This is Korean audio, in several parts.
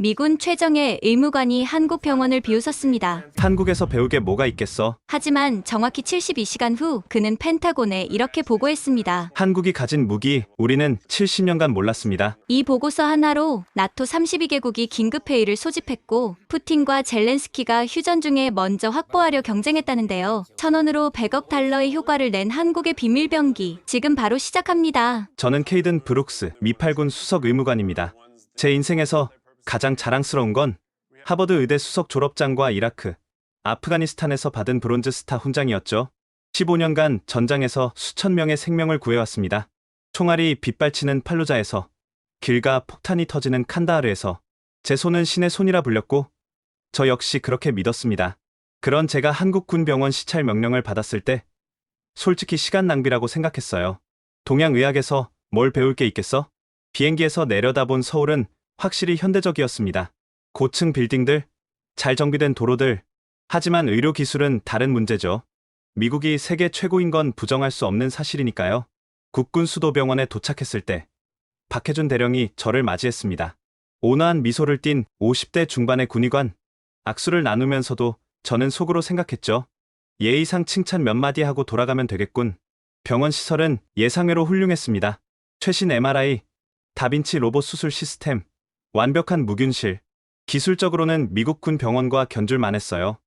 미군 최정예 의무관이 한국 병원을 비웃었습니다. 한국에서 배울 게 뭐가 있겠어? 하지만 정확히 72시간 후 그는 펜타곤에 이렇게 보고했습니다. 한국이 가진 무기, 우리는 70년간 몰랐습니다. 이 보고서 하나로 나토 32개국이 긴급회의를 소집했고 푸틴과 젤렌스키가 휴전 중에 먼저 확보하려 경쟁했다는데요. 1,000원으로 100억 달러의 효과를 낸 한국의 비밀병기, 지금 바로 시작합니다. 저는 케이든 브룩스, 미8군 수석 의무관입니다. 제 인생에서 가장 자랑스러운 건 하버드 의대 수석 졸업장과 이라크, 아프가니스탄에서 받은 브론즈 스타 훈장이었죠. 15년간 전장에서 수천 명의 생명을 구해왔습니다. 총알이 빗발치는 팔루자에서, 길가 폭탄이 터지는 칸다하르에서 제 손은 신의 손이라 불렸고 저 역시 그렇게 믿었습니다. 그런 제가 한국군 병원 시찰 명령을 받았을 때 솔직히 시간 낭비라고 생각했어요. 동양의학에서 뭘 배울 게 있겠어? 비행기에서 내려다본 서울은 확실히 현대적이었습니다. 고층 빌딩들, 잘 정비된 도로들. 하지만 의료기술은 다른 문제죠. 미국이 세계 최고인 건 부정할 수 없는 사실이니까요. 국군 수도병원에 도착했을 때 박해준 대령이 저를 맞이했습니다. 온화한 미소를 띤 50대 중반의 군의관. 악수를 나누면서도 저는 속으로 생각했죠. 예의상 칭찬 몇 마디 하고 돌아가면 되겠군. 병원 시설은 예상외로 훌륭했습니다. 최신 MRI, 다빈치 로봇 수술 시스템, 완벽한 무균실. 기술적으로는 미국 군 병원과 견줄만 했어요.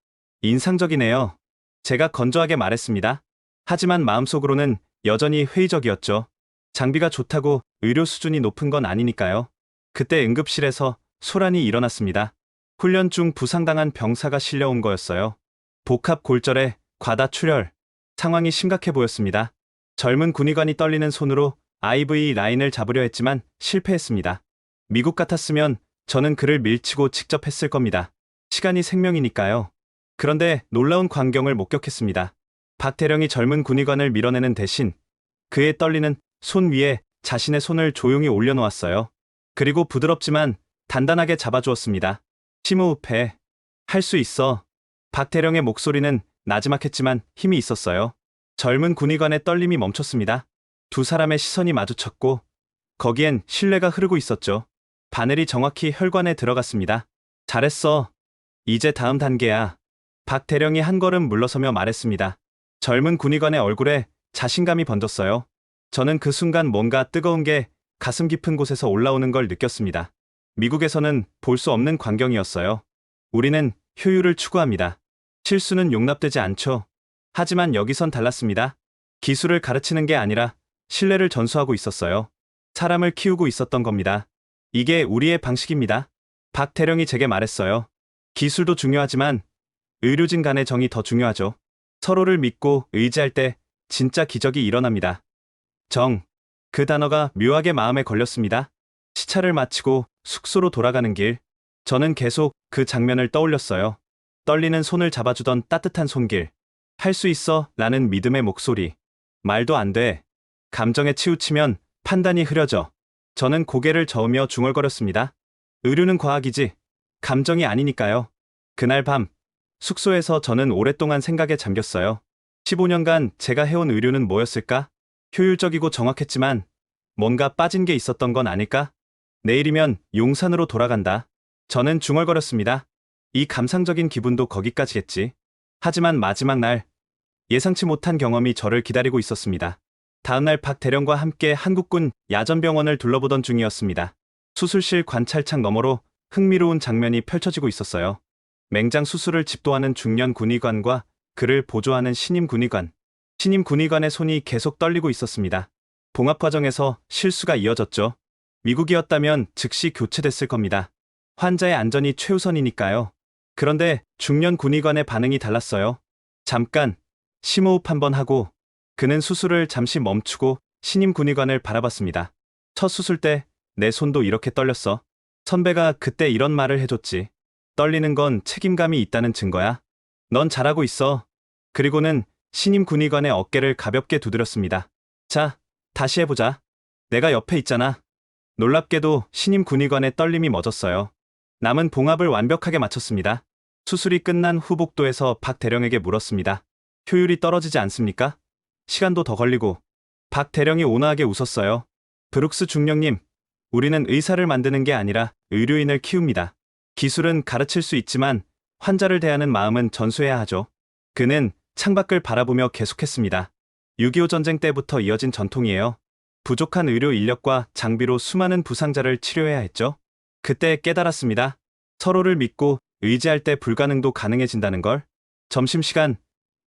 인상적이네요. 제가 건조하게 말했습니다. 하지만 마음속으로는 여전히 회의적이었죠. 장비가 좋다고 의료 수준이 높은 건 아니니까요. 그때 응급실에서 소란이 일어났습니다. 훈련 중 부상당한 병사가 실려온 거였어요. 복합 골절에 과다 출혈. 상황이 심각해 보였습니다. 젊은 군의관이 떨리는 손으로 IV 라인을 잡으려 했지만 실패했습니다. 미국 같았으면 저는 그를 밀치고 직접 했을 겁니다. 시간이 생명이니까요. 그런데 놀라운 광경을 목격했습니다. 박 대령이 젊은 군의관을 밀어내는 대신 그의 떨리는 손 위에 자신의 손을 조용히 올려놓았어요. 그리고 부드럽지만 단단하게 잡아주었습니다. 심호흡해. 할 수 있어. 박 대령의 목소리는 나지막했지만 힘이 있었어요. 젊은 군의관의 떨림이 멈췄습니다. 두 사람의 시선이 마주쳤고 거기엔 신뢰가 흐르고 있었죠. 바늘이 정확히 혈관에 들어갔습니다. 잘했어. 이제 다음 단계야. 박 대령이 한 걸음 물러서며 말했습니다. 젊은 군의관의 얼굴에 자신감이 번졌어요. 저는 그 순간 뭔가 뜨거운 게 가슴 깊은 곳에서 올라오는 걸 느꼈습니다. 미국에서는 볼 수 없는 광경이었어요. 우리는 효율을 추구합니다. 실수는 용납되지 않죠. 하지만 여기선 달랐습니다. 기술을 가르치는 게 아니라 신뢰를 전수하고 있었어요. 사람을 키우고 있었던 겁니다. 이게 우리의 방식입니다. 박 대령이 제게 말했어요. 기술도 중요하지만 의료진 간의 정이 더 중요하죠. 서로를 믿고 의지할 때 진짜 기적이 일어납니다. 정. 그 단어가 묘하게 마음에 걸렸습니다. 시찰을 마치고 숙소로 돌아가는 길. 저는 계속 그 장면을 떠올렸어요. 떨리는 손을 잡아주던 따뜻한 손길. 할 수 있어 라는 믿음의 목소리. 말도 안 돼. 감정에 치우치면 판단이 흐려져. 저는 고개를 저으며 중얼거렸습니다. 의료는 과학이지 감정이 아니니까요. 그날 밤 숙소에서 저는 오랫동안 생각에 잠겼어요. 15년간 제가 해온 의료는 뭐였을까? 효율적이고 정확했지만 뭔가 빠진 게 있었던 건 아닐까? 내일이면 용산으로 돌아간다. 저는 중얼거렸습니다. 이 감상적인 기분도 거기까지겠지. 하지만 마지막 날 예상치 못한 경험이 저를 기다리고 있었습니다. 다음날 박 대령과 함께 한국군 야전병원을 둘러보던 중이었습니다. 수술실 관찰창 너머로 흥미로운 장면이 펼쳐지고 있었어요. 맹장 수술을 집도하는 중년 군의관과 그를 보조하는 신임 군의관. 신임 군의관의 손이 계속 떨리고 있었습니다. 봉합 과정에서 실수가 이어졌죠. 미국이었다면 즉시 교체됐을 겁니다. 환자의 안전이 최우선이니까요. 그런데 중년 군의관의 반응이 달랐어요. 잠깐 심호흡 한번 하고 그는 수술을 잠시 멈추고 신임 군의관을 바라봤습니다. 첫 수술 때 내 손도 이렇게 떨렸어. 선배가 그때 이런 말을 해줬지. 떨리는 건 책임감이 있다는 증거야. 넌 잘하고 있어. 그리고는 신임 군의관의 어깨를 가볍게 두드렸습니다. 자, 다시 해보자. 내가 옆에 있잖아. 놀랍게도 신임 군의관의 떨림이 멎었어요. 남은 봉합을 완벽하게 마쳤습니다. 수술이 끝난 후 복도에서 박 대령에게 물었습니다. 효율이 떨어지지 않습니까? 시간도 더 걸리고. 박 대령이 온화하게 웃었어요. 브룩스 중령님, 우리는 의사를 만드는 게 아니라 의료인을 키웁니다. 기술은 가르칠 수 있지만 환자를 대하는 마음은 전수해야 하죠. 그는 창밖을 바라보며 계속했습니다. 6.25 전쟁 때부터 이어진 전통이에요. 부족한 의료 인력과 장비로 수많은 부상자를 치료해야 했죠. 그때 깨달았습니다. 서로를 믿고 의지할 때 불가능도 가능해진다는 걸. 점심시간,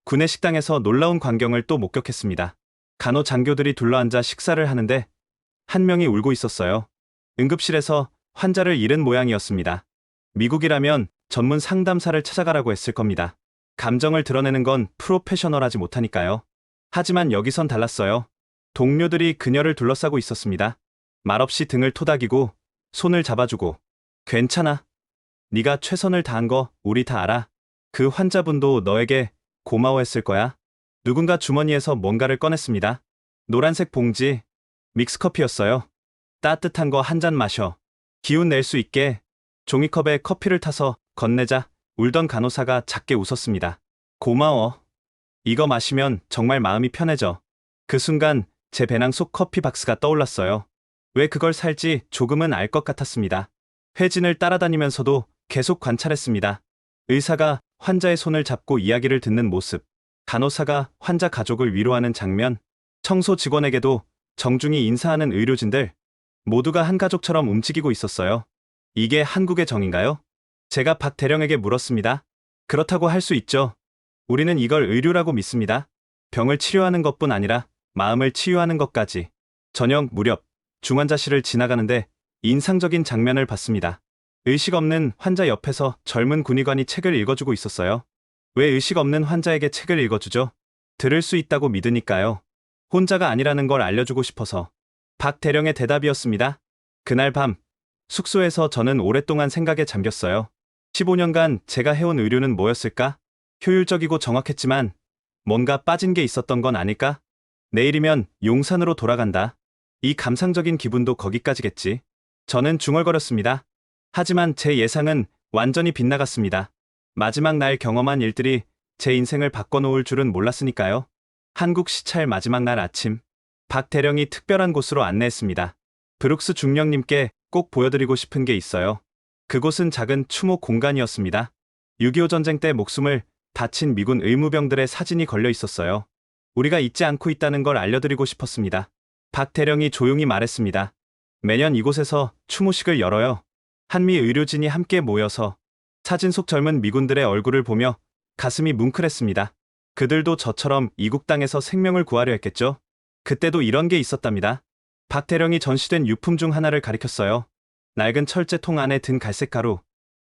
구내 식당에서 놀라운 광경을 또 목격했습니다. 간호장교들이 둘러앉아 식사를 하는데 한 명이 울고 있었어요. 응급실에서 환자를 잃은 모양이었습니다. 미국이라면 전문 상담사를 찾아가라고 했을 겁니다. 감정을 드러내는 건 프로페셔널하지 못하니까요. 하지만 여기선 달랐어요. 동료들이 그녀를 둘러싸고 있었습니다. 말없이 등을 토닥이고 손을 잡아주고 괜찮아. 네가 최선을 다한 거 우리 다 알아. 그 환자분도 너에게 고마워했을 거야. 누군가 주머니에서 뭔가를 꺼냈습니다. 노란색 봉지, 믹스커피였어요. 따뜻한 거 한 잔 마셔. 기운 낼 수 있게. 종이컵에 커피를 타서 건네자 울던 간호사가 작게 웃었습니다. 고마워. 이거 마시면 정말 마음이 편해져. 그 순간 제 배낭 속 커피 박스가 떠올랐어요. 왜 그걸 살지 조금은 알 것 같았습니다. 회진을 따라다니면서도 계속 관찰했습니다. 의사가 환자의 손을 잡고 이야기를 듣는 모습, 간호사가 환자 가족을 위로하는 장면, 청소 직원에게도 정중히 인사하는 의료진들, 모두가 한 가족처럼 움직이고 있었어요. 이게 한국의 정인가요? 제가 박 대령에게 물었습니다. 그렇다고 할 수 있죠. 우리는 이걸 의료라고 믿습니다. 병을 치료하는 것뿐 아니라 마음을 치유하는 것까지. 저녁 무렵 중환자실을 지나가는데 인상적인 장면을 봤습니다. 의식 없는 환자 옆에서 젊은 군의관이 책을 읽어주고 있었어요. 왜 의식 없는 환자에게 책을 읽어주죠? 들을 수 있다고 믿으니까요. 혼자가 아니라는 걸 알려주고 싶어서. 박 대령의 대답이었습니다. 그날 밤 숙소에서 저는 오랫동안 생각에 잠겼어요. 15년간 제가 해온 의료는 뭐였을까? 효율적이고 정확했지만 뭔가 빠진 게 있었던 건 아닐까? 내일이면 용산으로 돌아간다. 이 감상적인 기분도 거기까지겠지. 저는 중얼거렸습니다. 하지만 제 예상은 완전히 빗나갔습니다. 마지막 날 경험한 일들이 제 인생을 바꿔놓을 줄은 몰랐으니까요. 한국 시찰 마지막 날 아침, 박 대령이 특별한 곳으로 안내했습니다. 브룩스 중령님께 꼭 보여드리고 싶은 게 있어요. 그곳은 작은 추모 공간이었습니다. 6.25 전쟁 때 목숨을 바친 미군 의무병들의 사진이 걸려 있었어요. 우리가 잊지 않고 있다는 걸 알려드리고 싶었습니다. 박 대령이 조용히 말했습니다. 매년 이곳에서 추모식을 열어요. 한미 의료진이 함께 모여서 사진 속 젊은 미군들의 얼굴을 보며 가슴이 뭉클했습니다. 그들도 저처럼 이국 땅에서 생명을 구하려 했겠죠? 그때도 이런 게 있었답니다. 박 대령이 전시된 유품 중 하나를 가리켰어요. 낡은 철제통 안에 든 갈색 가루.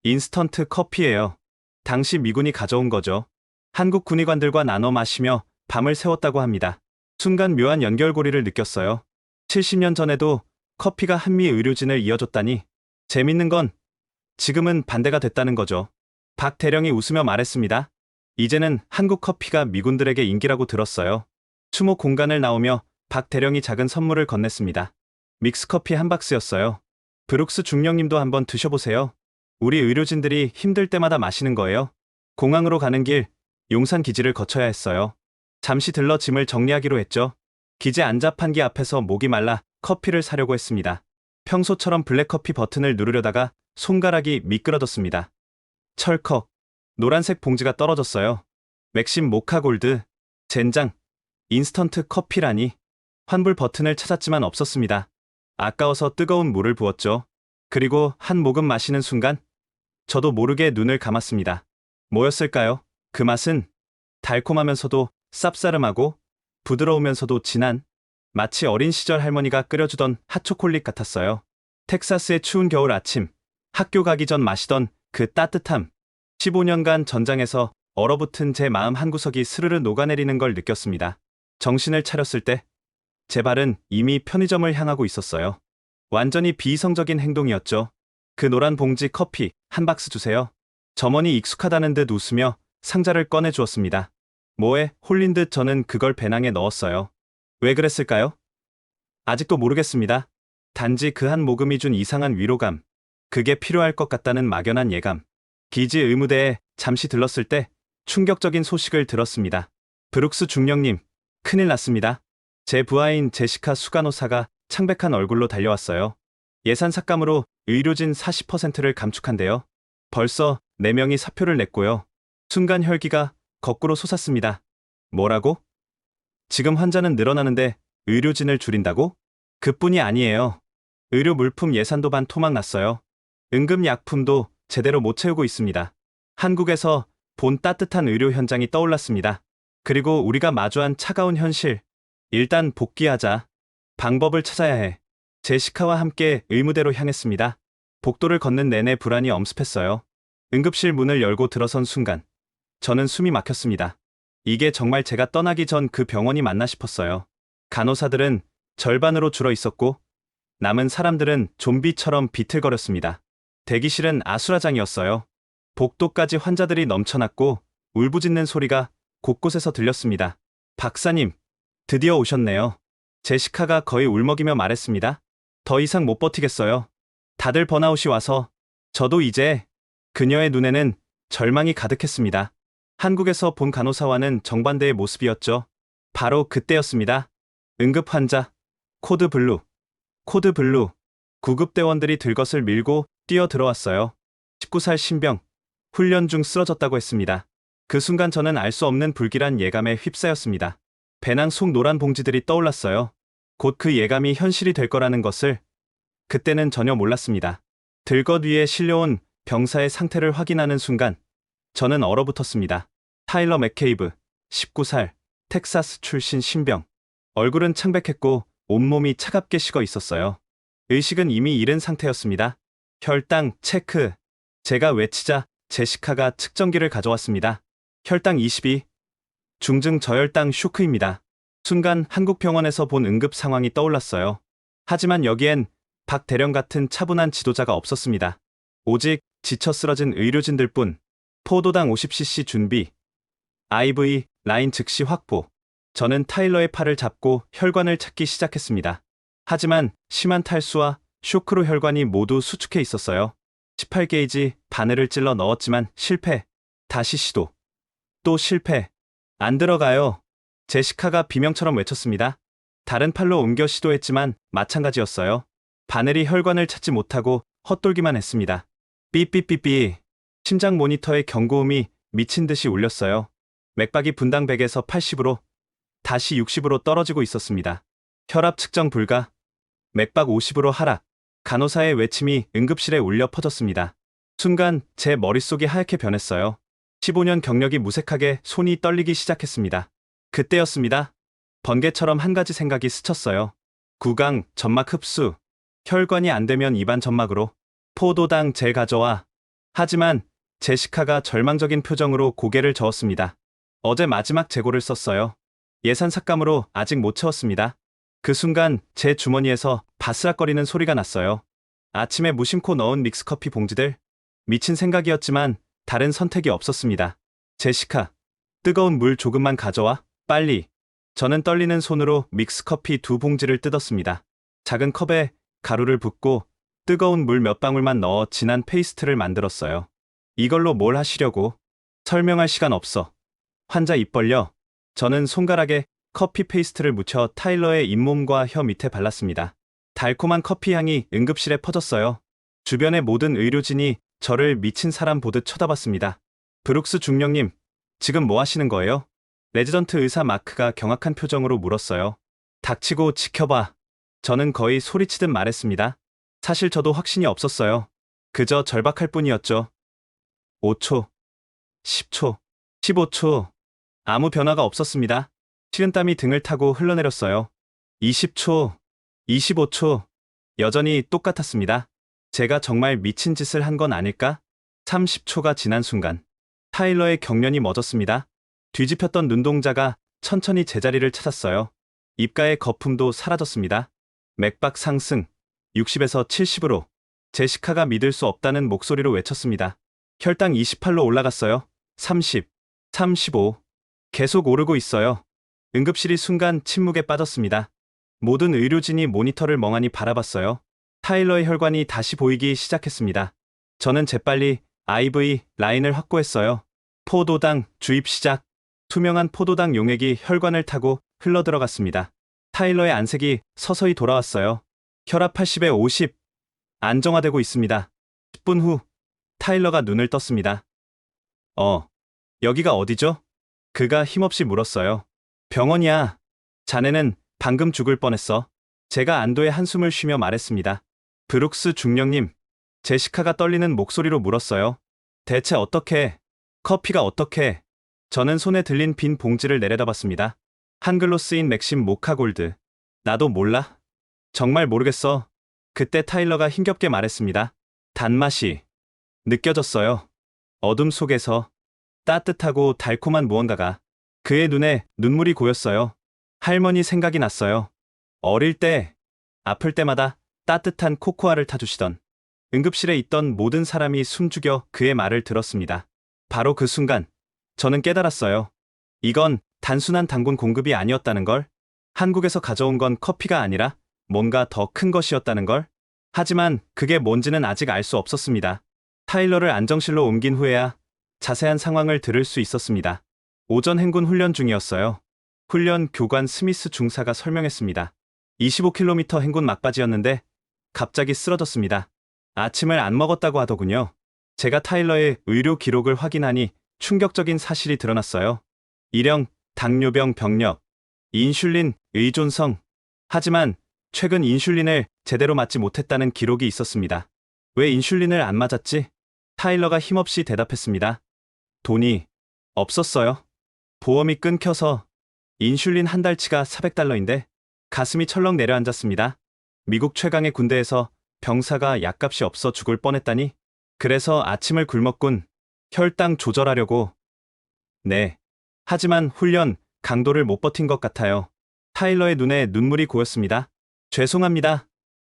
인스턴트 커피예요. 당시 미군이 가져온 거죠. 한국 군의관들과 나눠 마시며 밤을 새웠다고 합니다. 순간 묘한 연결고리를 느꼈어요. 70년 전에도 커피가 한미 의료진을 이어줬다니. 재밌는 건 지금은 반대가 됐다는 거죠. 박 대령이 웃으며 말했습니다. 이제는 한국 커피가 미군들에게 인기라고 들었어요. 추모 공간을 나오며 박 대령이 작은 선물을 건넸습니다. 믹스커피 한 박스였어요. 브룩스 중령님도 한번 드셔보세요. 우리 의료진들이 힘들 때마다 마시는 거예요. 공항으로 가는 길 용산 기지를 거쳐야 했어요. 잠시 들러 짐을 정리하기로 했죠. 기지 안자판기 앞에서 목이 말라 커피를 사려고 했습니다. 평소처럼 블랙커피 버튼을 누르려다가 손가락이 미끄러졌습니다. 철컥. 노란색 봉지가 떨어졌어요. 맥심 모카 골드. 젠장. 인스턴트 커피라니. 환불 버튼을 찾았지만 없었습니다. 아까워서 뜨거운 물을 부었죠. 그리고 한 모금 마시는 순간 저도 모르게 눈을 감았습니다. 뭐였을까요? 그 맛은 달콤하면서도 쌉싸름하고 부드러우면서도 진한, 마치 어린 시절 할머니가 끓여주던 핫초콜릿 같았어요. 텍사스의 추운 겨울 아침, 학교 가기 전 마시던 그 따뜻함. 15년간 전장에서 얼어붙은 제 마음 한구석이 스르르 녹아내리는 걸 느꼈습니다. 정신을 차렸을 때 제 발은 이미 편의점을 향하고 있었어요. 완전히 비이성적인 행동이었죠. 그 노란 봉지 커피 한 박스 주세요. 점원이 익숙하다는 듯 웃으며 상자를 꺼내 주었습니다. 뭐에 홀린 듯 저는 그걸 배낭에 넣었어요. 왜 그랬을까요? 아직도 모르겠습니다. 단지 그 한 모금이 준 이상한 위로감. 그게 필요할 것 같다는 막연한 예감. 기지 의무대에 잠시 들렀을 때 충격적인 소식을 들었습니다. 브룩스 중령님, 큰일 났습니다. 제 부하인 제시카 수간호사가 창백한 얼굴로 달려왔어요. 예산 삭감으로 의료진 40%를 감축한대요. 벌써 4명이 사표를 냈고요. 순간 혈기가 거꾸로 솟았습니다. 뭐라고? 지금 환자는 늘어나는데 의료진을 줄인다고? 그뿐이 아니에요. 의료 물품 예산도 반 토막 났어요. 응급약품도 제대로 못 채우고 있습니다. 한국에서 본 따뜻한 의료 현장이 떠올랐습니다. 그리고 우리가 마주한 차가운 현실. 일단 복귀하자. 방법을 찾아야 해. 제시카와 함께 의무대로 향했습니다. 복도를 걷는 내내 불안이 엄습했어요. 응급실 문을 열고 들어선 순간 저는 숨이 막혔습니다. 이게 정말 제가 떠나기 전 그 병원이 맞나 싶었어요. 간호사들은 절반으로 줄어 있었고 남은 사람들은 좀비처럼 비틀거렸습니다. 대기실은 아수라장이었어요. 복도까지 환자들이 넘쳐났고 울부짖는 소리가 곳곳에서 들렸습니다. 박사님, 드디어 오셨네요. 제시카가 거의 울먹이며 말했습니다. 더 이상 못 버티겠어요. 다들 번아웃이 와서 저도 이제. 그녀의 눈에는 절망이 가득했습니다. 한국에서 본 간호사와는 정반대의 모습이었죠. 바로 그때였습니다. 응급 환자, 코드 블루. 코드 블루. 구급대원들이 들것을 밀고 뛰어 들어왔어요. 19살 신병, 훈련 중 쓰러졌다고 했습니다. 그 순간 저는 알 수 없는 불길한 예감에 휩싸였습니다. 배낭 속 노란 봉지들이 떠올랐어요. 곧 그 예감이 현실이 될 거라는 것을 그때는 전혀 몰랐습니다. 들것 위에 실려온 병사의 상태를 확인하는 순간 저는 얼어붙었습니다. 타일러 맥케이브, 19살, 텍사스 출신 신병. 얼굴은 창백했고 온몸이 차갑게 식어 있었어요. 의식은 이미 잃은 상태였습니다. 혈당 체크. 제가 외치자 제시카가 측정기를 가져왔습니다. 혈당 22. 중증 저혈당 쇼크입니다. 순간 한국 병원에서 본 응급 상황이 떠올랐어요. 하지만 여기엔 박 대령 같은 차분한 지도자가 없었습니다. 오직 지쳐 쓰러진 의료진들 뿐. 포도당 50cc 준비. IV 라인 즉시 확보. 저는 타일러의 팔을 잡고 혈관을 찾기 시작했습니다. 하지만 심한 탈수와 쇼크로 혈관이 모두 수축해 있었어요. 18게이지 바늘을 찔러 넣었지만 실패. 다시 시도. 또 실패. 안 들어가요. 제시카가 비명처럼 외쳤습니다. 다른 팔로 옮겨 시도했지만 마찬가지였어요. 바늘이 혈관을 찾지 못하고 헛돌기만 했습니다. 삐삐삐삐. 심장 모니터의 경고음이 미친 듯이 울렸어요. 맥박이 분당 100에서 80으로 다시 60으로 떨어지고 있었습니다. 혈압 측정 불가. 맥박 50으로 하락. 간호사의 외침이 응급실에 울려 퍼졌습니다. 순간 제 머릿속이 하얗게 변했어요. 15년 경력이 무색하게 손이 떨리기 시작했습니다. 그때였습니다. 번개처럼 한 가지 생각이 스쳤어요. 구강, 점막 흡수. 혈관이 안 되면 입안 점막으로. 포도당 젤 가져와. 하지만 제시카가 절망적인 표정으로 고개를 저었습니다. 어제 마지막 재고를 썼어요. 예산 삭감으로 아직 못 채웠습니다. 그 순간 제 주머니에서 바스락거리는 소리가 났어요. 아침에 무심코 넣은 믹스커피 봉지들. 미친 생각이었지만 다른 선택이 없었습니다. 제시카, 뜨거운 물 조금만 가져와, 빨리. 저는 떨리는 손으로 믹스커피 2봉지를 뜯었습니다. 작은 컵에 가루를 붓고 뜨거운 물 몇 방울만 넣어 진한 페이스트를 만들었어요. 이걸로 뭘 하시려고? 설명할 시간 없어. 환자 입 벌려. 저는 손가락에 커피 페이스트를 묻혀 타일러의 잇몸과 혀 밑에 발랐습니다. 달콤한 커피 향이 응급실에 퍼졌어요. 주변의 모든 의료진이 저를 미친 사람 보듯 쳐다봤습니다. 브룩스 중령님, 지금 뭐 하시는 거예요? 레지던트 의사 마크가 경악한 표정으로 물었어요. 닥치고 지켜봐. 저는 거의 소리치듯 말했습니다. 사실 저도 확신이 없었어요. 그저 절박할 뿐이었죠. 5초, 10초, 15초. 아무 변화가 없었습니다. 식은땀이 등을 타고 흘러내렸어요. 20초, 25초. 여전히 똑같았습니다. 제가 정말 미친 짓을 한 건 아닐까? 30초가 지난 순간 타일러의 경련이 멎었습니다. 뒤집혔던 눈동자가 천천히 제자리를 찾았어요. 입가의 거품도 사라졌습니다. 맥박 상승 60에서 70으로. 제시카가 믿을 수 없다는 목소리로 외쳤습니다. 혈당 28로 올라갔어요. 30, 35. 계속 오르고 있어요. 응급실이 순간 침묵에 빠졌습니다. 모든 의료진이 모니터를 멍하니 바라봤어요. 타일러의 혈관이 다시 보이기 시작했습니다. 저는 재빨리 IV 라인을 확보했어요. 포도당 주입 시작. 투명한 포도당 용액이 혈관을 타고 흘러들어갔습니다. 타일러의 안색이 서서히 돌아왔어요. 혈압 80에 50. 안정화되고 있습니다. 10분 후 타일러가 눈을 떴습니다. 여기가 어디죠? 그가 힘없이 물었어요. 병원이야. 자네는 방금 죽을 뻔했어. 제가 안도의 한숨을 쉬며 말했습니다. 브룩스 중령님, 제시카가 떨리는 목소리로 물었어요. 대체 어떻게, 커피가 어떻게? 저는 손에 들린 빈 봉지를 내려다봤습니다. 한글로 쓰인 맥심 모카골드. 나도 몰라. 정말 모르겠어. 그때 타일러가 힘겹게 말했습니다. 단맛이 느껴졌어요. 어둠 속에서 따뜻하고 달콤한 무언가가. 그의 눈에 눈물이 고였어요. 할머니 생각이 났어요. 어릴 때, 아플 때마다 따뜻한 코코아를 타주시던 응급실에 있던 모든 사람이 숨죽여 그의 말을 들었습니다. 바로 그 순간, 저는 깨달았어요. 이건 단순한 당분 공급이 아니었다는 걸. 한국에서 가져온 건 커피가 아니라 뭔가 더 큰 것이었다는 걸. 하지만 그게 뭔지는 아직 알 수 없었습니다. 타일러를 안정실로 옮긴 후에야 자세한 상황을 들을 수 있었습니다. 오전 행군 훈련 중이었어요. 훈련 교관 스미스 중사가 설명했습니다. 25km 행군 막바지였는데 갑자기 쓰러졌습니다. 아침을 안 먹었다고 하더군요. 제가 타일러의 의료 기록을 확인하니 충격적인 사실이 드러났어요. 일형, 당뇨병 병력, 인슐린 의존성. 하지만 최근 인슐린을 제대로 맞지 못했다는 기록이 있었습니다. 왜 인슐린을 안 맞았지? 타일러가 힘없이 대답했습니다. 돈이 없었어요. 보험이 끊겨서. 인슐린 한 달치가 $400인데 가슴이 철렁 내려앉았습니다. 미국 최강의 군대에서 병사가 약값이 없어 죽을 뻔했다니. 그래서 아침을 굶었군. 혈당 조절하려고. 네. 하지만 훈련 강도를 못 버틴 것 같아요. 타일러의 눈에 눈물이 고였습니다. 죄송합니다.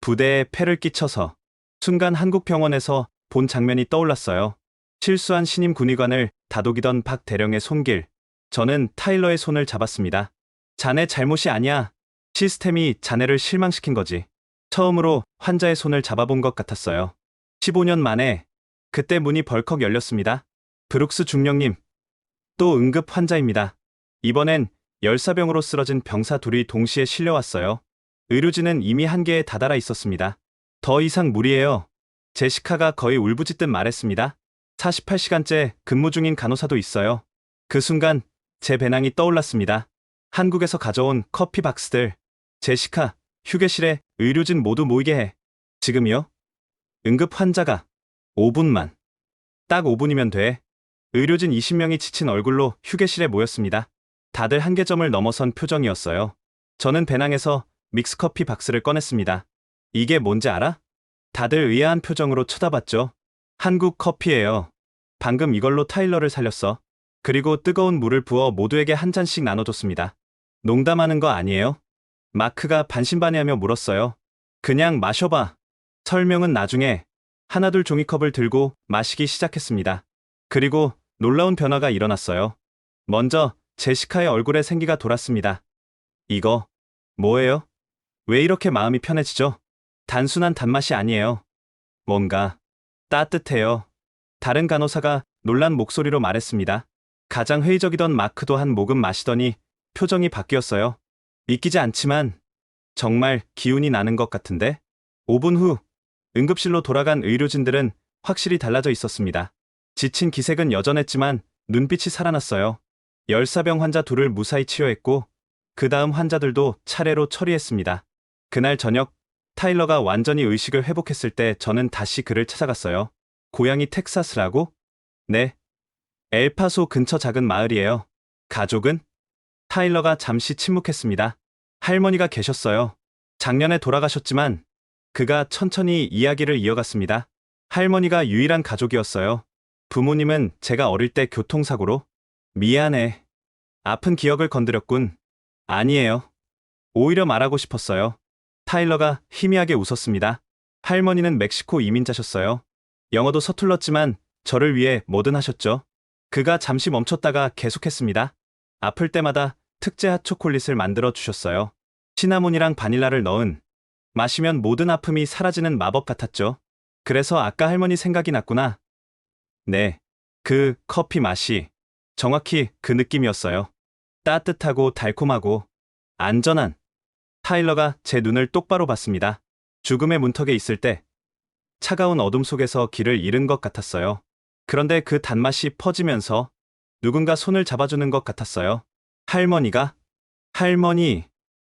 부대에 폐를 끼쳐서. 순간 한국 병원에서 본 장면이 떠올랐어요. 실수한 신임 군의관을 다독이던 박 대령의 손길. 저는 타일러의 손을 잡았습니다. 자네 잘못이 아니야. 시스템이 자네를 실망시킨 거지. 처음으로 환자의 손을 잡아본 것 같았어요. 15년 만에. 그때 문이 벌컥 열렸습니다. 브룩스 중령님. 또 응급 환자입니다. 이번엔 열사병으로 쓰러진 병사 둘이 동시에 실려왔어요. 의료진은 이미 한계에 다다라 있었습니다. 더 이상 무리예요. 제시카가 거의 울부짖듯 말했습니다. 48시간째 근무 중인 간호사도 있어요. 그 순간 제 배낭이 떠올랐습니다. 한국에서 가져온 커피 박스들. 제시카, 휴게실에 의료진 모두 모이게 해. 지금이요? 응급 환자가 5분만. 딱 5분이면 돼. 의료진 20명이 지친 얼굴로 휴게실에 모였습니다. 다들 한계점을 넘어선 표정이었어요. 저는 배낭에서 믹스커피 박스를 꺼냈습니다. 이게 뭔지 알아? 다들 의아한 표정으로 쳐다봤죠. 한국 커피예요. 방금 이걸로 타일러를 살렸어. 그리고 뜨거운 물을 부어 모두에게 한 잔씩 나눠줬습니다. 농담하는 거 아니에요? 마크가 반신반의하며 물었어요. 그냥 마셔봐. 설명은 나중에. 하나둘 종이컵을 들고 마시기 시작했습니다. 그리고 놀라운 변화가 일어났어요. 먼저 제시카의 얼굴에 생기가 돌았습니다. 이거 뭐예요? 왜 이렇게 마음이 편해지죠? 단순한 단맛이 아니에요. 뭔가 따뜻해요. 다른 간호사가 놀란 목소리로 말했습니다. 가장 회의적이던 마크도 한 모금 마시더니 표정이 바뀌었어요. 믿기지 않지만 정말 기운이 나는 것 같은데? 5분 후 응급실로 돌아간 의료진들은 확실히 달라져 있었습니다. 지친 기색은 여전했지만 눈빛이 살아났어요. 열사병 환자 둘을 무사히 치료했고 그 다음 환자들도 차례로 처리했습니다. 그날 저녁 타일러가 완전히 의식을 회복했을 때 저는 다시 그를 찾아갔어요. 고향이 텍사스라고? 네. 엘파소 근처 작은 마을이에요. 가족은? 타일러가 잠시 침묵했습니다. 할머니가 계셨어요. 작년에 돌아가셨지만 그가 천천히 이야기를 이어갔습니다. 할머니가 유일한 가족이었어요. 부모님은 제가 어릴 때 교통사고로. 미안해. 아픈 기억을 건드렸군. 아니에요. 오히려 말하고 싶었어요. 타일러가 희미하게 웃었습니다. 할머니는 멕시코 이민자셨어요. 영어도 서툴렀지만 저를 위해 뭐든 하셨죠. 그가 잠시 멈췄다가 계속했습니다. 아플 때마다 특제 핫초콜릿을 만들어 주셨어요. 시나몬이랑 바닐라를 넣은. 마시면 모든 아픔이 사라지는 마법 같았죠. 그래서 아까 할머니 생각이 났구나. 네. 그 커피 맛이 정확히 그 느낌이었어요. 따뜻하고 달콤하고 안전한. 타일러가 제 눈을 똑바로 봤습니다. 죽음의 문턱에 있을 때 차가운 어둠 속에서 길을 잃은 것 같았어요. 그런데 그 단맛이 퍼지면서 누군가 손을 잡아주는 것 같았어요. 할머니가? 할머니.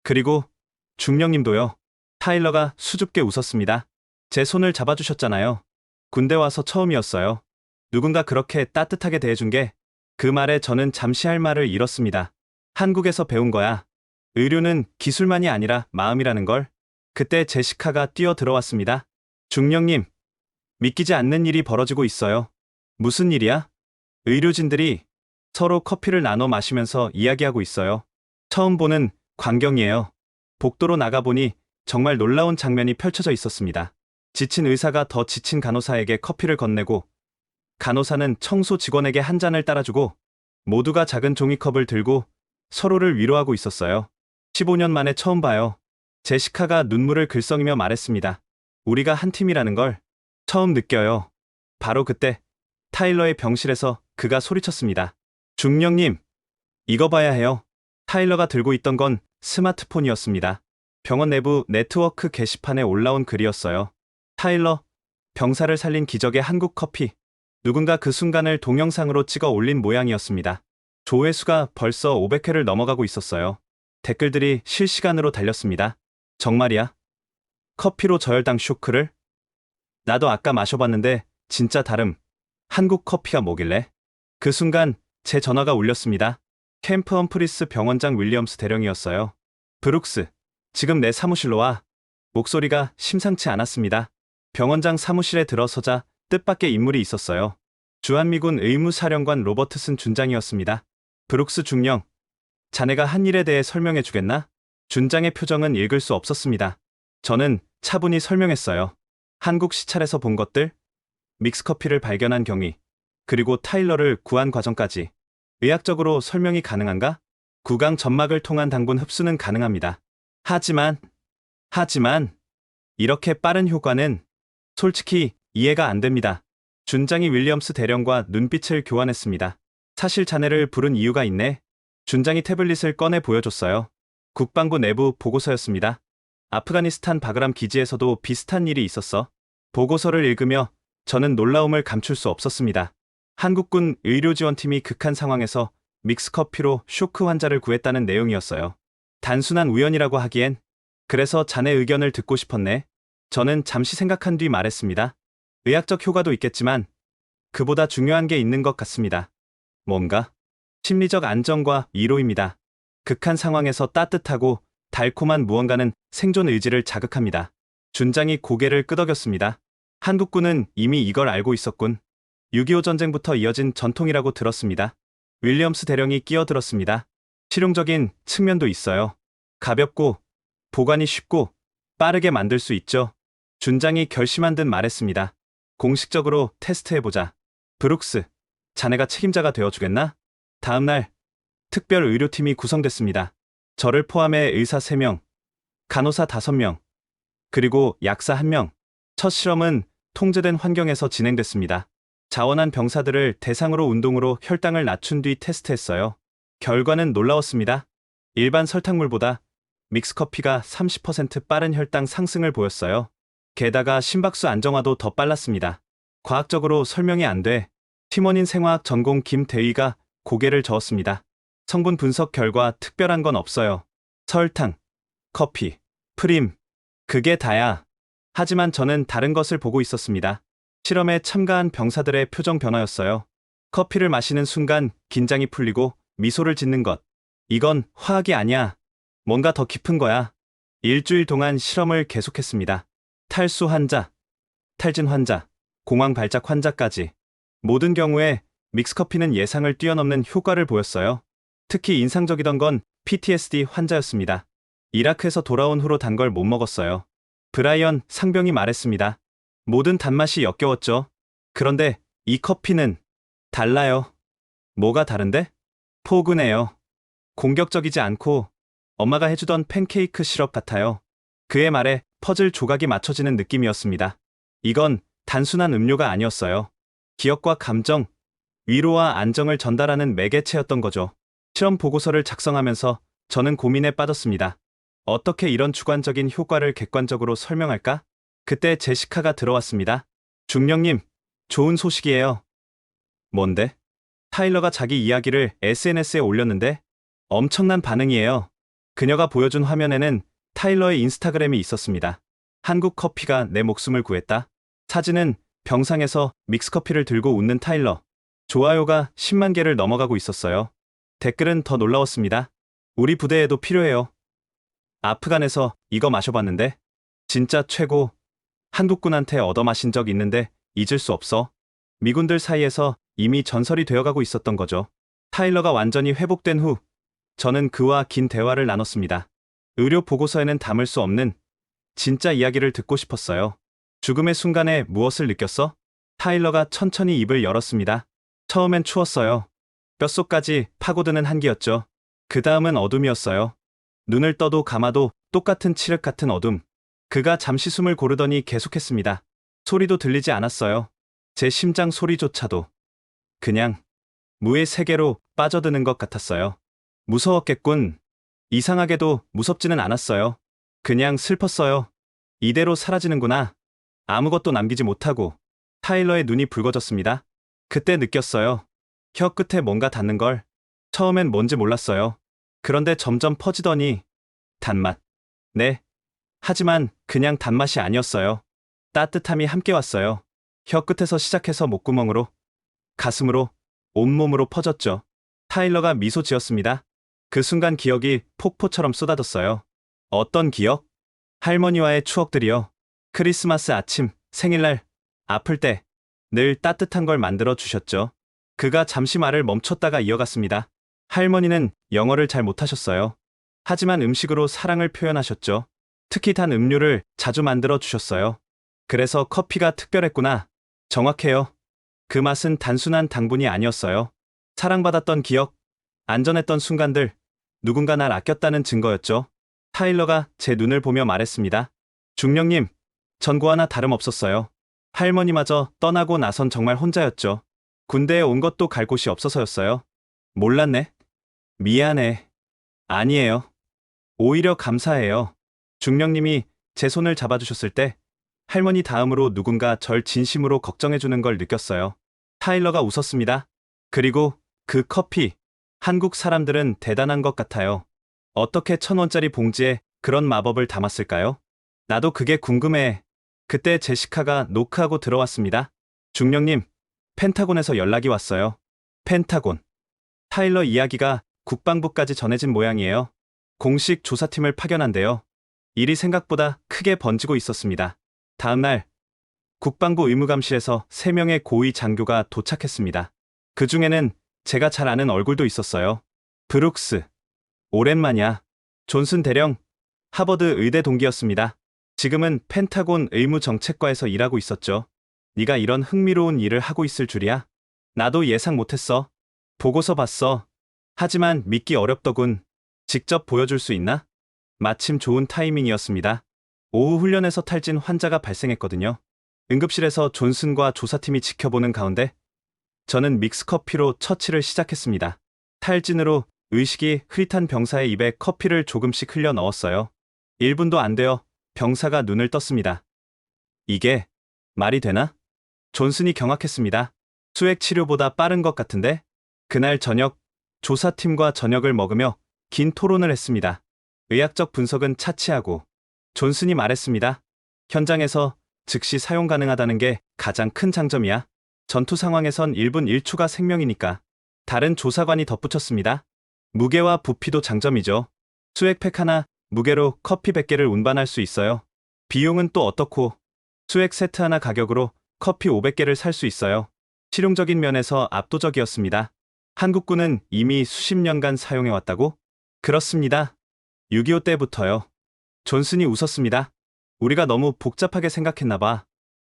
그리고 중령님도요. 타일러가 수줍게 웃었습니다. 제 손을 잡아주셨잖아요. 군대 와서 처음이었어요. 누군가 그렇게 따뜻하게 대해준 게, 그 말에 저는 잠시 할 말을 잃었습니다. 한국에서 배운 거야. 의료는 기술만이 아니라 마음이라는 걸. 그때 제시카가 뛰어 들어왔습니다. 중령님, 믿기지 않는 일이 벌어지고 있어요. 무슨 일이야? 의료진들이 서로 커피를 나눠 마시면서 이야기하고 있어요. 처음 보는 광경이에요. 복도로 나가보니 정말 놀라운 장면이 펼쳐져 있었습니다. 지친 의사가 더 지친 간호사에게 커피를 건네고, 간호사는 청소 직원에게 한 잔을 따라주고, 모두가 작은 종이컵을 들고 서로를 위로하고 있었어요. 15년 만에 처음 봐요. 제시카가 눈물을 글썽이며 말했습니다. 우리가 한 팀이라는 걸 처음 느껴요. 바로 그때 타일러의 병실에서 그가 소리쳤습니다. 중령님, 이거 봐야 해요. 타일러가 들고 있던 건 스마트폰이었습니다. 병원 내부 네트워크 게시판에 올라온 글이었어요. 타일러, 병사를 살린 기적의 한국 커피. 누군가 그 순간을 동영상으로 찍어 올린 모양이었습니다. 조회수가 벌써 500회를 넘어가고 있었어요. 댓글들이 실시간으로 달렸습니다. 정말이야? 커피로 저혈당 쇼크를? 나도 아까 마셔봤는데 진짜 다름. 한국 커피가 뭐길래? 그 순간 제 전화가 울렸습니다. 캠프 험프리스 병원장 윌리엄스 대령이었어요. 브룩스, 지금 내 사무실로 와. 목소리가 심상치 않았습니다. 병원장 사무실에 들어서자 뜻밖의 인물이 있었어요. 주한미군 의무사령관 로버트슨 준장이었습니다. 브룩스 중령, 자네가 한 일에 대해 설명해 주겠나? 준장의 표정은 읽을 수 없었습니다. 저는 차분히 설명했어요. 한국 시찰에서 본 것들, 믹스커피를 발견한 경위, 그리고 타일러를 구한 과정까지. 의학적으로 설명이 가능한가? 구강 점막을 통한 당분 흡수는 가능합니다. 하지만, 이렇게 빠른 효과는 솔직히 이해가 안 됩니다. 준장이 윌리엄스 대령과 눈빛을 교환했습니다. 사실 자네를 부른 이유가 있네. 준장이 태블릿을 꺼내 보여줬어요. 국방부 내부 보고서였습니다. 아프가니스탄 바그람 기지에서도 비슷한 일이 있었어. 보고서를 읽으며 저는 놀라움을 감출 수 없었습니다. 한국군 의료지원팀이 극한 상황에서 믹스커피로 쇼크 환자를 구했다는 내용이었어요. 단순한 우연이라고 하기엔, 그래서 자네 의견을 듣고 싶었네. 저는 잠시 생각한 뒤 말했습니다. 의학적 효과도 있겠지만 그보다 중요한 게 있는 것 같습니다. 뭔가? 심리적 안정과 위로입니다. 극한 상황에서 따뜻하고 달콤한 무언가는 생존 의지를 자극합니다. 준장이 고개를 끄덕였습니다. 한국군은 이미 이걸 알고 있었군. 6.25 전쟁부터 이어진 전통이라고 들었습니다. 윌리엄스 대령이 끼어들었습니다. 실용적인 측면도 있어요. 가볍고 보관이 쉽고 빠르게 만들 수 있죠. 준장이 결심한 듯 말했습니다. 공식적으로 테스트해보자. 브룩스, 자네가 책임자가 되어주겠나? 다음날 특별 의료팀이 구성됐습니다. 저를 포함해 의사 3명, 간호사 5명, 그리고 약사 1명. 첫 실험은 통제된 환경에서 진행됐습니다. 자원한 병사들을 대상으로 운동으로 혈당을 낮춘 뒤 테스트했어요. 결과는 놀라웠습니다. 일반 설탕물보다 믹스커피가 30% 빠른 혈당 상승을 보였어요. 게다가 심박수 안정화도 더 빨랐습니다. 과학적으로 설명이 안 돼. 팀원인 생화학 전공 김대휘가 고개를 저었습니다. 성분 분석 결과 특별한 건 없어요. 설탕, 커피, 프림, 그게 다야. 하지만 저는 다른 것을 보고 있었습니다. 실험에 참가한 병사들의 표정 변화였어요. 커피를 마시는 순간 긴장이 풀리고 미소를 짓는 것. 이건 화학이 아니야. 뭔가 더 깊은 거야. 일주일 동안 실험을 계속했습니다. 탈수 환자, 탈진 환자, 공황 발작 환자까지. 모든 경우에 믹스커피는 예상을 뛰어넘는 효과를 보였어요. 특히 인상적이던 건 PTSD 환자였습니다. 이라크에서 돌아온 후로 단 걸 못 먹었어요. 브라이언 상병이 말했습니다. 모든 단맛이 역겨웠죠. 그런데 이 커피는 달라요. 뭐가 다른데? 포근해요. 공격적이지 않고 엄마가 해주던 팬케이크 시럽 같아요. 그의 말에 퍼즐 조각이 맞춰지는 느낌이었습니다. 이건 단순한 음료가 아니었어요. 기억과 감정, 위로와 안정을 전달하는 매개체였던 거죠. 실험 보고서를 작성하면서 저는 고민에 빠졌습니다. 어떻게 이런 주관적인 효과를 객관적으로 설명할까? 그때 제시카가 들어왔습니다. 중령님, 좋은 소식이에요. 뭔데? 타일러가 자기 이야기를 SNS에 올렸는데 엄청난 반응이에요. 그녀가 보여준 화면에는 타일러의 인스타그램이 있었습니다. 한국 커피가 내 목숨을 구했다. 사진은 병상에서 믹스커피를 들고 웃는 타일러. 좋아요가 10만 개를 넘어가고 있었어요. 댓글은 더 놀라웠습니다. 우리 부대에도 필요해요. 아프간에서 이거 마셔봤는데 진짜 최고. 한국군한테 얻어 마신 적 있는데 잊을 수 없어. 미군들 사이에서 이미 전설이 되어가고 있었던 거죠. 타일러가 완전히 회복된 후 저는 그와 긴 대화를 나눴습니다. 의료 보고서에는 담을 수 없는 진짜 이야기를 듣고 싶었어요. 죽음의 순간에 무엇을 느꼈어? 타일러가 천천히 입을 열었습니다. 처음엔 추웠어요. 뼛속까지 파고드는 한기였죠. 그 다음은 어둠이었어요. 눈을 떠도 감아도 똑같은 칠흑 같은 어둠. 그가 잠시 숨을 고르더니 계속했습니다. 소리도 들리지 않았어요. 제 심장 소리조차도. 그냥 무의 세계로 빠져드는 것 같았어요. 무서웠겠군. 이상하게도 무섭지는 않았어요. 그냥 슬펐어요. 이대로 사라지는구나. 아무것도 남기지 못하고. 타일러의 눈이 붉어졌습니다. 그때 느꼈어요. 혀 끝에 뭔가 닿는 걸. 처음엔 뭔지 몰랐어요. 그런데 점점 퍼지더니 단맛. 네. 하지만 그냥 단맛이 아니었어요. 따뜻함이 함께 왔어요. 혀 끝에서 시작해서 목구멍으로, 가슴으로, 온몸으로 퍼졌죠. 타일러가 미소 지었습니다. 그 순간 기억이 폭포처럼 쏟아졌어요. 어떤 기억? 할머니와의 추억들이요. 크리스마스 아침, 생일날, 아플 때 늘 따뜻한 걸 만들어 주셨죠. 그가 잠시 말을 멈췄다가 이어갔습니다. 할머니는 영어를 잘 못하셨어요. 하지만 음식으로 사랑을 표현하셨죠. 특히 단 음료를 자주 만들어 주셨어요. 그래서 커피가 특별했구나. 정확해요. 그 맛은 단순한 당분이 아니었어요. 사랑받았던 기억, 안전했던 순간들, 누군가 날 아꼈다는 증거였죠. 타일러가 제 눈을 보며 말했습니다. 중령님, 전과 하나 다름없었어요. 할머니마저 떠나고 나선 정말 혼자였죠. 군대에 온 것도 갈 곳이 없어서였어요. 몰랐네. 미안해. 아니에요. 오히려 감사해요. 중령님이 제 손을 잡아주셨을 때 할머니 다음으로 누군가 절 진심으로 걱정해주는 걸 느꼈어요. 타일러가 웃었습니다. 그리고 그 커피. 한국 사람들은 대단한 것 같아요. 어떻게 1,000원짜리 봉지에 그런 마법을 담았을까요? 나도 그게 궁금해. 그때 제시카가 노크하고 들어왔습니다. 중령님, 펜타곤에서 연락이 왔어요. 펜타곤. 타일러 이야기가 국방부까지 전해진 모양이에요. 공식 조사팀을 파견한대요. 일이 생각보다 크게 번지고 있었습니다. 다음 날, 국방부 의무감시에서 3명의 고위 장교가 도착했습니다. 그 중에는 제가 잘 아는 얼굴도 있었어요. 브룩스. 오랜만이야. 존슨 대령, 하버드 의대 동기였습니다. 지금은 펜타곤 의무정책과에서 일하고 있었죠. 네가 이런 흥미로운 일을 하고 있을 줄이야? 나도 예상 못했어. 보고서 봤어. 하지만 믿기 어렵더군. 직접 보여줄 수 있나? 마침 좋은 타이밍이었습니다. 오후 훈련에서 탈진 환자가 발생했거든요. 응급실에서 존슨과 조사팀이 지켜보는 가운데 저는 믹스커피로 처치를 시작했습니다. 탈진으로 의식이 흐릿한 병사의 입에 커피를 조금씩 흘려 넣었어요. 1분도 안 되어 병사가 눈을 떴습니다. 이게 말이 되나? 존슨이 경악했습니다. 수액 치료보다 빠른 것 같은데? 그날 저녁, 조사팀과 저녁을 먹으며 긴 토론을 했습니다. 의학적 분석은 차치하고 존슨이 말했습니다. 현장에서 즉시 사용 가능하다는 게 가장 큰 장점이야. 전투 상황에선 1분 1초가 생명이니까. 다른 조사관이 덧붙였습니다. 무게와 부피도 장점이죠. 수액팩 하나, 무게로 커피 100개를 운반할 수 있어요. 비용은 또 어떻고? 수액 세트 하나 가격으로 커피 500개를 살 수 있어요. 실용적인 면에서 압도적이었습니다. 한국군은 이미 수십 년간 사용해왔다고? 그렇습니다. 6.25 때부터요. 존슨이 웃었습니다. 우리가 너무 복잡하게 생각했나봐.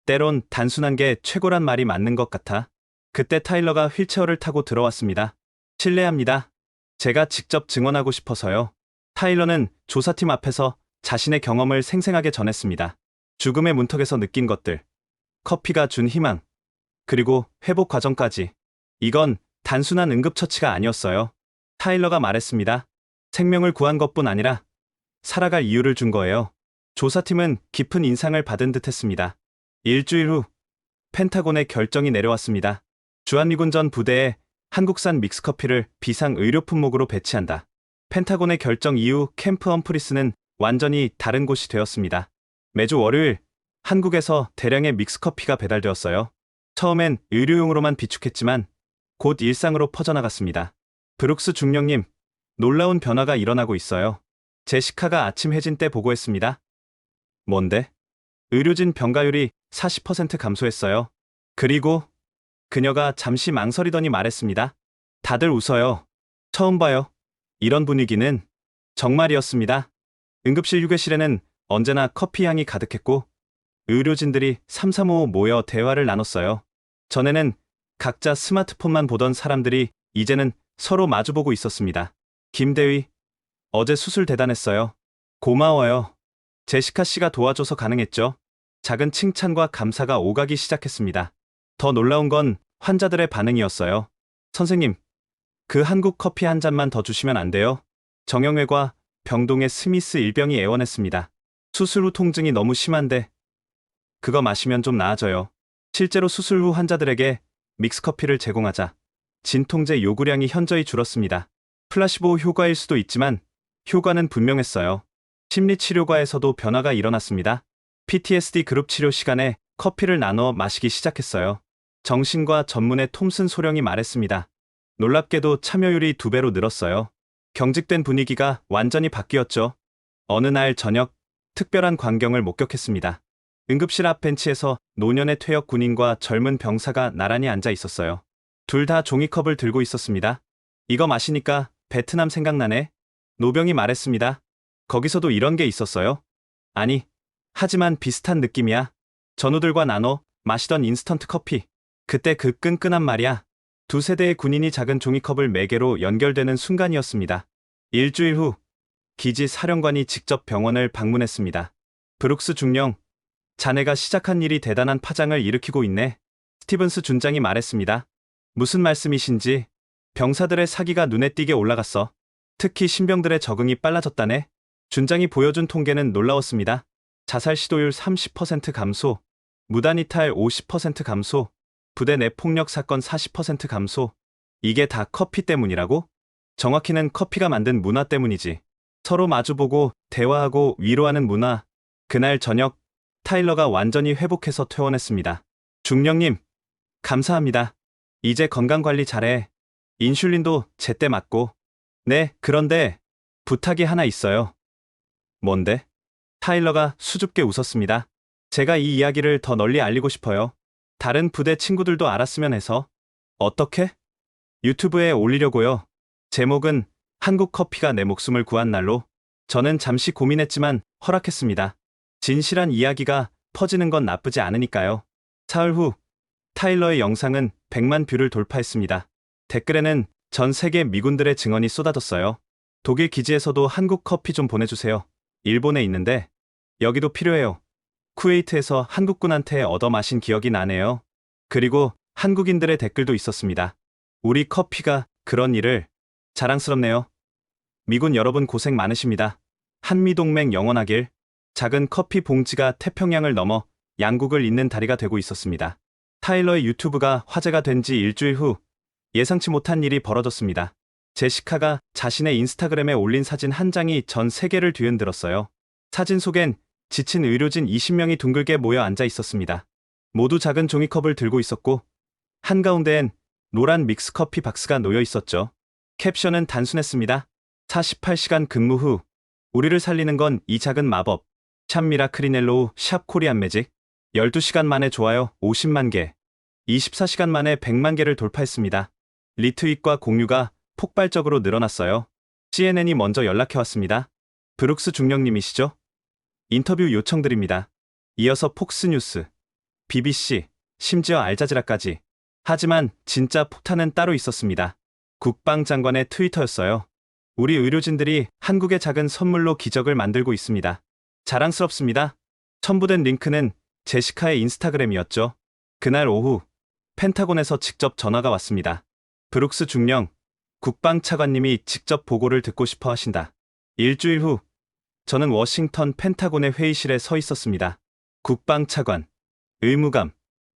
때론 단순한 게 최고란 말이 맞는 것 같아. 그때 타일러가 휠체어를 타고 들어왔습니다. 실례합니다. 제가 직접 증언하고 싶어서요. 타일러는 조사팀 앞에서 자신의 경험을 생생하게 전했습니다. 죽음의 문턱에서 느낀 것들, 커피가 준 희망, 그리고 회복 과정까지. 이건 단순한 응급처치가 아니었어요. 타일러가 말했습니다. 생명을 구한 것뿐 아니라 살아갈 이유를 준 거예요. 조사팀은 깊은 인상을 받은 듯했습니다. 일주일 후 펜타곤의 결정이 내려왔습니다. 주한미군 전 부대에 한국산 믹스커피를 비상 의료 품목으로 배치한다. 펜타곤의 결정 이후 캠프 험프리스는 완전히 다른 곳이 되었습니다. 매주 월요일 한국에서 대량의 믹스커피가 배달되었어요. 처음엔 의료용으로만 비축했지만 곧 일상으로 퍼져나갔습니다. 브룩스 중령님, 놀라운 변화가 일어나고 있어요. 제시카가 아침 해진 때 보고했습니다. 뭔데? 의료진 병가율이 40% 감소했어요. 그리고 그녀가 잠시 망설이더니 말했습니다. 다들 웃어요. 처음 봐요. 이런 분위기는. 정말이었습니다. 응급실 휴게실에는 언제나 커피 향이 가득했고 의료진들이 삼삼오오 모여 대화를 나눴어요. 전에는 각자 스마트폰만 보던 사람들이 이제는 서로 마주보고 있었습니다. 김대위, 어제 수술 대단했어요. 고마워요. 제시카 씨가 도와줘서 가능했죠. 작은 칭찬과 감사가 오가기 시작했습니다. 더 놀라운 건 환자들의 반응이었어요. 선생님, 그 한국 커피 한 잔만 더 주시면 안 돼요? 정형외과 병동의 스미스 일병이 애원했습니다. 수술 후 통증이 너무 심한데 그거 마시면 좀 나아져요. 실제로 수술 후 환자들에게 믹스커피를 제공하자 진통제 요구량이 현저히 줄었습니다. 플라시보 효과일 수도 있지만 효과는 분명했어요. 심리치료과에서도 변화가 일어났습니다. PTSD 그룹 치료 시간에 커피를 나눠 마시기 시작했어요. 정신과 전문의 톰슨 소령이 말했습니다. 놀랍게도 참여율이 2배로 늘었어요. 경직된 분위기가 완전히 바뀌었죠. 어느 날 저녁 특별한 광경을 목격했습니다. 응급실 앞 벤치에서 노년의 퇴역 군인과 젊은 병사가 나란히 앉아 있었어요. 둘 다 종이컵을 들고 있었습니다. 이거 마시니까 베트남 생각나네. 노병이 말했습니다. 거기서도 이런 게 있었어요? 아니, 하지만 비슷한 느낌이야. 전우들과 나눠 마시던 인스턴트 커피. 그때 그 끈끈한 말이야. 두 세대의 군인이 작은 종이컵을 매개로 연결되는 순간이었습니다. 일주일 후 기지 사령관이 직접 병원을 방문했습니다. 브룩스 중령, 자네가 시작한 일이 대단한 파장을 일으키고 있네. 스티븐스 준장이 말했습니다. 무슨 말씀이신지. 병사들의 사기가 눈에 띄게 올라갔어. 특히 신병들의 적응이 빨라졌다네. 준장이 보여준 통계는 놀라웠습니다. 자살 시도율 30% 감소, 무단 이탈 50% 감소, 부대 내 폭력 사건 40% 감소. 이게 다 커피 때문이라고? 정확히는 커피가 만든 문화 때문이지. 서로 마주보고 대화하고 위로하는 문화. 그날 저녁 타일러가 완전히 회복해서 퇴원했습니다. 중령님, 감사합니다. 이제 건강관리 잘해. 인슐린도 제때 맞고. 네, 그런데 부탁이 하나 있어요. 뭔데? 타일러가 수줍게 웃었습니다. 제가 이 이야기를 더 널리 알리고 싶어요. 다른 부대 친구들도 알았으면 해서. 어떻게? 유튜브에 올리려고요. 제목은 한국 커피가 내 목숨을 구한 날로. 저는 잠시 고민했지만 허락했습니다. 진실한 이야기가 퍼지는 건 나쁘지 않으니까요. 사흘 후 타일러의 영상은 100만 뷰를 돌파했습니다. 댓글에는 전 세계 미군들의 증언이 쏟아졌어요. 독일 기지에서도 한국 커피 좀 보내주세요. 일본에 있는데 여기도 필요해요. 쿠웨이트에서 한국군한테 얻어 마신 기억이 나네요. 그리고 한국인들의 댓글도 있었습니다. 우리 커피가 그런 일을. 자랑스럽네요. 미군 여러분 고생 많으십니다. 한미동맹 영원하길. 작은 커피 봉지가 태평양을 넘어 양국을 잇는 다리가 되고 있었습니다. 타일러의 유튜브가 화제가 된 지 일주일 후 예상치 못한 일이 벌어졌습니다. 제시카가 자신의 인스타그램에 올린 사진 한 장이 전 세계를 뒤흔들었어요. 사진 속엔 지친 의료진 20명이 둥글게 모여 앉아 있었습니다. 모두 작은 종이컵을 들고 있었고 한가운데엔 노란 믹스커피 박스가 놓여 있었죠. 캡션은 단순했습니다. 48시간 근무 후 우리를 살리는 건 이 작은 마법. 샵 미라클이넬로우 샵 코리안 매직. 12시간 만에 좋아요 50만 개. 24시간 만에 100만 개를 돌파했습니다. 리트윗과 공유가 폭발적으로 늘어났어요. CNN이 먼저 연락해왔습니다. 브룩스 중령님이시죠? 인터뷰 요청드립니다. 이어서 폭스뉴스, BBC, 심지어 알자지라까지. 하지만 진짜 폭탄은 따로 있었습니다. 국방장관의 트위터였어요. 우리 의료진들이 한국의 작은 선물로 기적을 만들고 있습니다. 자랑스럽습니다. 첨부된 링크는 제시카의 인스타그램이었죠. 그날 오후 펜타곤에서 직접 전화가 왔습니다. 브룩스 중령, 국방차관님이 직접 보고를 듣고 싶어 하신다. 일주일 후 저는 워싱턴 펜타곤의 회의실에 서 있었습니다. 국방차관, 의무감,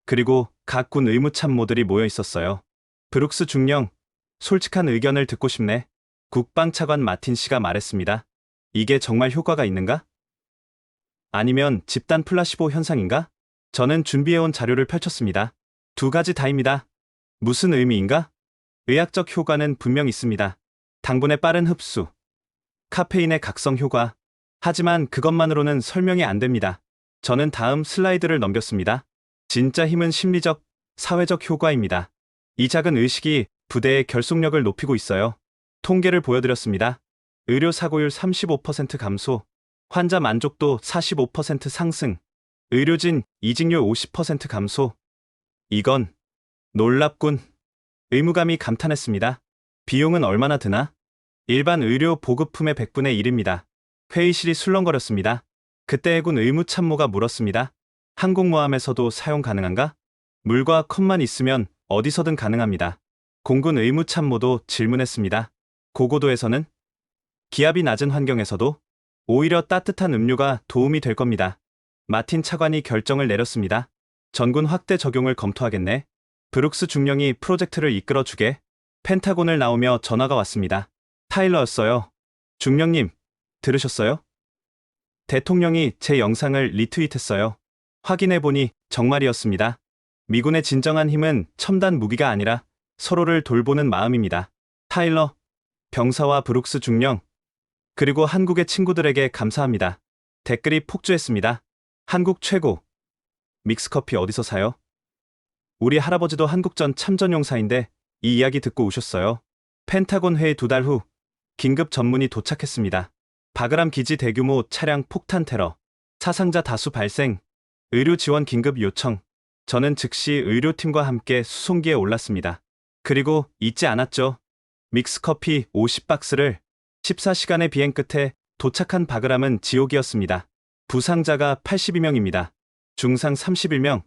그리고 각 군 의무참모들이 모여 있었어요. 브룩스 중령, 솔직한 의견을 듣고 싶네. 국방차관 마틴 씨가 말했습니다. 이게 정말 효과가 있는가? 아니면 집단 플라시보 현상인가? 저는 준비해온 자료를 펼쳤습니다. 두 가지 다입니다. 무슨 의미인가? 의학적 효과는 분명 있습니다. 당분의 빠른 흡수, 카페인의 각성 효과. 하지만 그것만으로는 설명이 안 됩니다. 저는 다음 슬라이드를 넘겼습니다. 진짜 힘은 심리적, 사회적 효과입니다. 이 작은 의식이 부대의 결속력을 높이고 있어요. 통계를 보여드렸습니다. 의료 사고율 35% 감소, 환자 만족도 45% 상승, 의료진 이직률 50% 감소. 이건 놀랍군. 의무감이 감탄했습니다. 비용은 얼마나 드나? 일반 의료 보급품의 100분의 1입니다. 회의실이 술렁거렸습니다. 그때 해군 의무참모가 물었습니다. 항공모함에서도 사용 가능한가? 물과 컵만 있으면 어디서든 가능합니다. 공군 의무참모도 질문했습니다. 고고도에서는? 기압이 낮은 환경에서도? 오히려 따뜻한 음료가 도움이 될 겁니다. 마틴 차관이 결정을 내렸습니다. 전군 확대 적용을 검토하겠네. 브룩스 중령이 프로젝트를 이끌어주게. 펜타곤을 나오며 전화가 왔습니다. 타일러였어요. 중령님, 들으셨어요? 대통령이 제 영상을 리트윗했어요. 확인해보니 정말이었습니다. 미군의 진정한 힘은 첨단 무기가 아니라 서로를 돌보는 마음입니다. 타일러, 병사와 브룩스 중령, 그리고 한국의 친구들에게 감사합니다. 댓글이 폭주했습니다. 한국 최고. 믹스커피 어디서 사요? 우리 할아버지도 한국전 참전용사인데 이 이야기 듣고 오셨어요. 펜타곤 회의 2달 후 긴급 전문이 도착했습니다. 바그람 기지 대규모 차량 폭탄 테러, 사상자 다수 발생, 의료 지원 긴급 요청. 저는 즉시 의료팀과 함께 수송기에 올랐습니다. 그리고 잊지 않았죠. 믹스커피 50박스를 14시간의 비행 끝에 도착한 바그람은 지옥이었습니다. 부상자가 82명입니다. 중상 31명,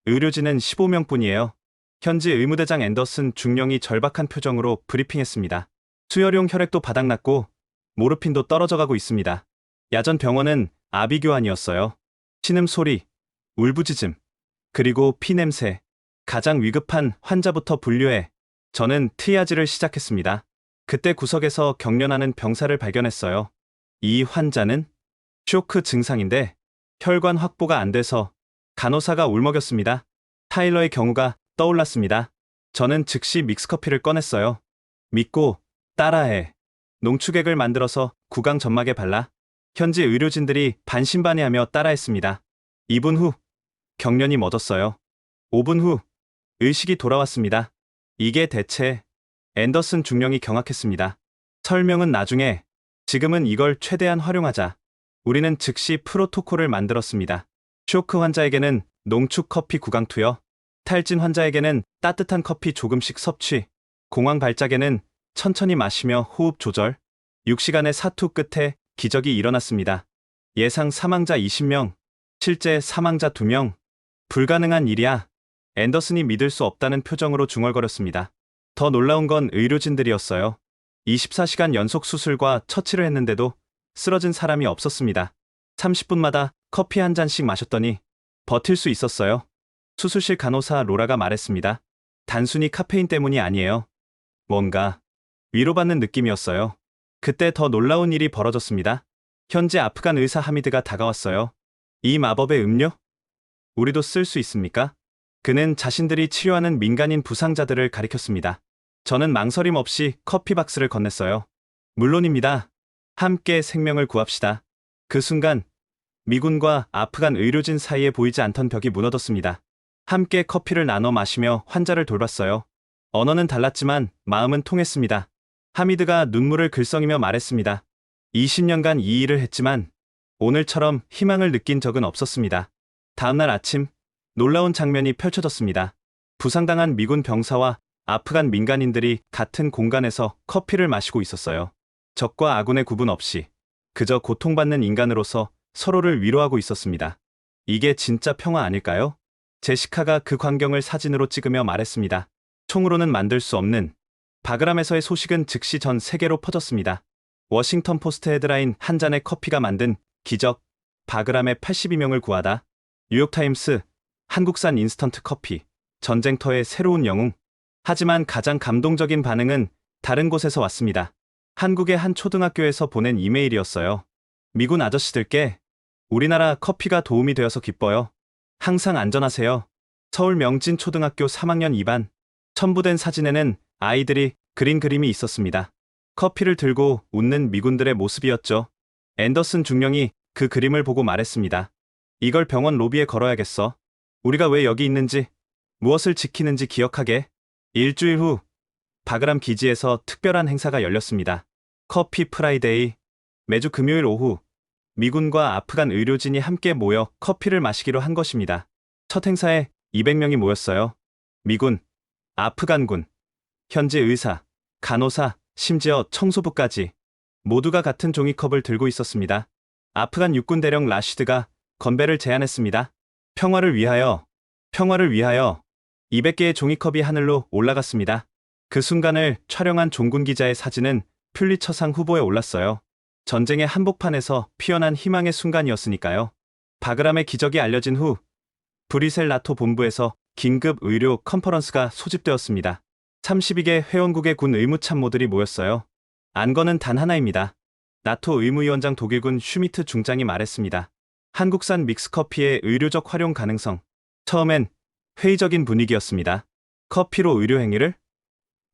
의료진은 15명뿐이에요. 현지 의무대장 앤더슨 중령이 절박한 표정으로 브리핑했습니다. 수혈용 혈액도 바닥났고 모르핀도 떨어져가고 있습니다. 야전 병원은 아비규환이었어요. 신음소리, 울부짖음, 그리고 피냄새. 가장 위급한 환자부터 분류해. 저는 트리아지를 시작했습니다. 그때 구석에서 경련하는 병사를 발견했어요. 이 환자는 쇼크 증상인데 혈관 확보가 안 돼서. 간호사가 울먹였습니다. 타일러의 경우가 떠올랐습니다. 저는 즉시 믹스커피를 꺼냈어요. 믿고 따라해. 농축액을 만들어서 구강 점막에 발라. 현지 의료진들이 반신반의하며 따라했습니다. 2분 후 경련이 멎었어요. 5분 후 의식이 돌아왔습니다. 이게 대체. 앤더슨 중령이 경악했습니다. 설명은 나중에. 지금은 이걸 최대한 활용하자. 우리는 즉시 프로토콜을 만들었습니다. 쇼크 환자에게는 농축 커피 구강 투여, 탈진 환자에게는 따뜻한 커피 조금씩 섭취, 공황 발작에는 천천히 마시며 호흡 조절. 6시간의 사투 끝에 기적이 일어났습니다. 예상 사망자 20명, 실제 사망자 2명. 불가능한 일이야. 앤더슨이 믿을 수 없다는 표정으로 중얼거렸습니다. 더 놀라운 건 의료진들이었어요. 24시간 연속 수술과 처치를 했는데도 쓰러진 사람이 없었습니다. 30분마다 커피 한 잔씩 마셨더니 버틸 수 있었어요. 수술실 간호사 로라가 말했습니다. 단순히 카페인 때문이 아니에요. 뭔가 위로받는 느낌이었어요. 그때 더 놀라운 일이 벌어졌습니다. 현지 아프간 의사 하미드가 다가왔어요. 이 마법의 음료? 우리도 쓸 수 있습니까? 그는 자신들이 치료하는 민간인 부상자들을 가리켰습니다. 저는 망설임 없이 커피 박스를 건넸어요. 물론입니다. 함께 생명을 구합시다. 그 순간 미군과 아프간 의료진 사이에 보이지 않던 벽이 무너졌습니다. 함께 커피를 나눠 마시며 환자를 돌봤어요. 언어는 달랐지만 마음은 통했습니다. 하미드가 눈물을 글썽이며 말했습니다. 20년간 이 일을 했지만 오늘처럼 희망을 느낀 적은 없었습니다. 다음날 아침 놀라운 장면이 펼쳐졌습니다. 부상당한 미군 병사와 아프간 민간인들이 같은 공간에서 커피를 마시고 있었어요. 적과 아군의 구분 없이 그저 고통받는 인간으로서 서로를 위로하고 있었습니다. 이게 진짜 평화 아닐까요? 제시카가 그 광경을 사진으로 찍으며 말했습니다. 총으로는 만들 수 없는. 바그람에서의 소식은 즉시 전 세계로 퍼졌습니다. 워싱턴 포스트 헤드라인 한 잔의 커피가 만든 기적, 바그람의 82명을 구하다. 뉴욕타임스, 한국산 인스턴트 커피, 전쟁터의 새로운 영웅. 하지만 가장 감동적인 반응은 다른 곳에서 왔습니다. 한국의 한 초등학교에서 보낸 이메일이었어요. 미군 아저씨들께 우리나라 커피가 도움이 되어서 기뻐요. 항상 안전하세요. 서울 명진초등학교 3학년 2반. 첨부된 사진에는 아이들이 그린 그림이 있었습니다. 커피를 들고 웃는 미군들의 모습이었죠. 앤더슨 중령이 그 그림을 보고 말했습니다. 이걸 병원 로비에 걸어야겠어. 우리가 왜 여기 있는지, 무엇을 지키는지 기억하게. 일주일 후, 바그람 기지에서 특별한 행사가 열렸습니다. 커피 프라이데이. 매주 금요일 오후, 미군과 아프간 의료진이 함께 모여 커피를 마시기로 한 것입니다. 첫 행사에 200명이 모였어요. 미군, 아프간군, 현지 의사, 간호사, 심지어 청소부까지 모두가 같은 종이컵을 들고 있었습니다. 아프간 육군 대령 라시드가 건배를 제안했습니다. 평화를 위하여, 평화를 위하여. 200개의 종이컵이 하늘로 올라갔습니다. 그 순간을 촬영한 종군 기자의 사진은 퓰리처상 후보에 올랐어요. 전쟁의 한복판에서 피어난 희망의 순간이었으니까요. 바그람의 기적이 알려진 후 브뤼셀 나토 본부에서 긴급 의료 컨퍼런스가 소집되었습니다. 32개 회원국의 군 의무참모들이 모였어요. 안건은 단 하나입니다. 나토 의무위원장 독일군 슈미트 중장이 말했습니다. 한국산 믹스커피의 의료적 활용 가능성. 처음엔 회의적인 분위기였습니다. 커피로 의료 행위를?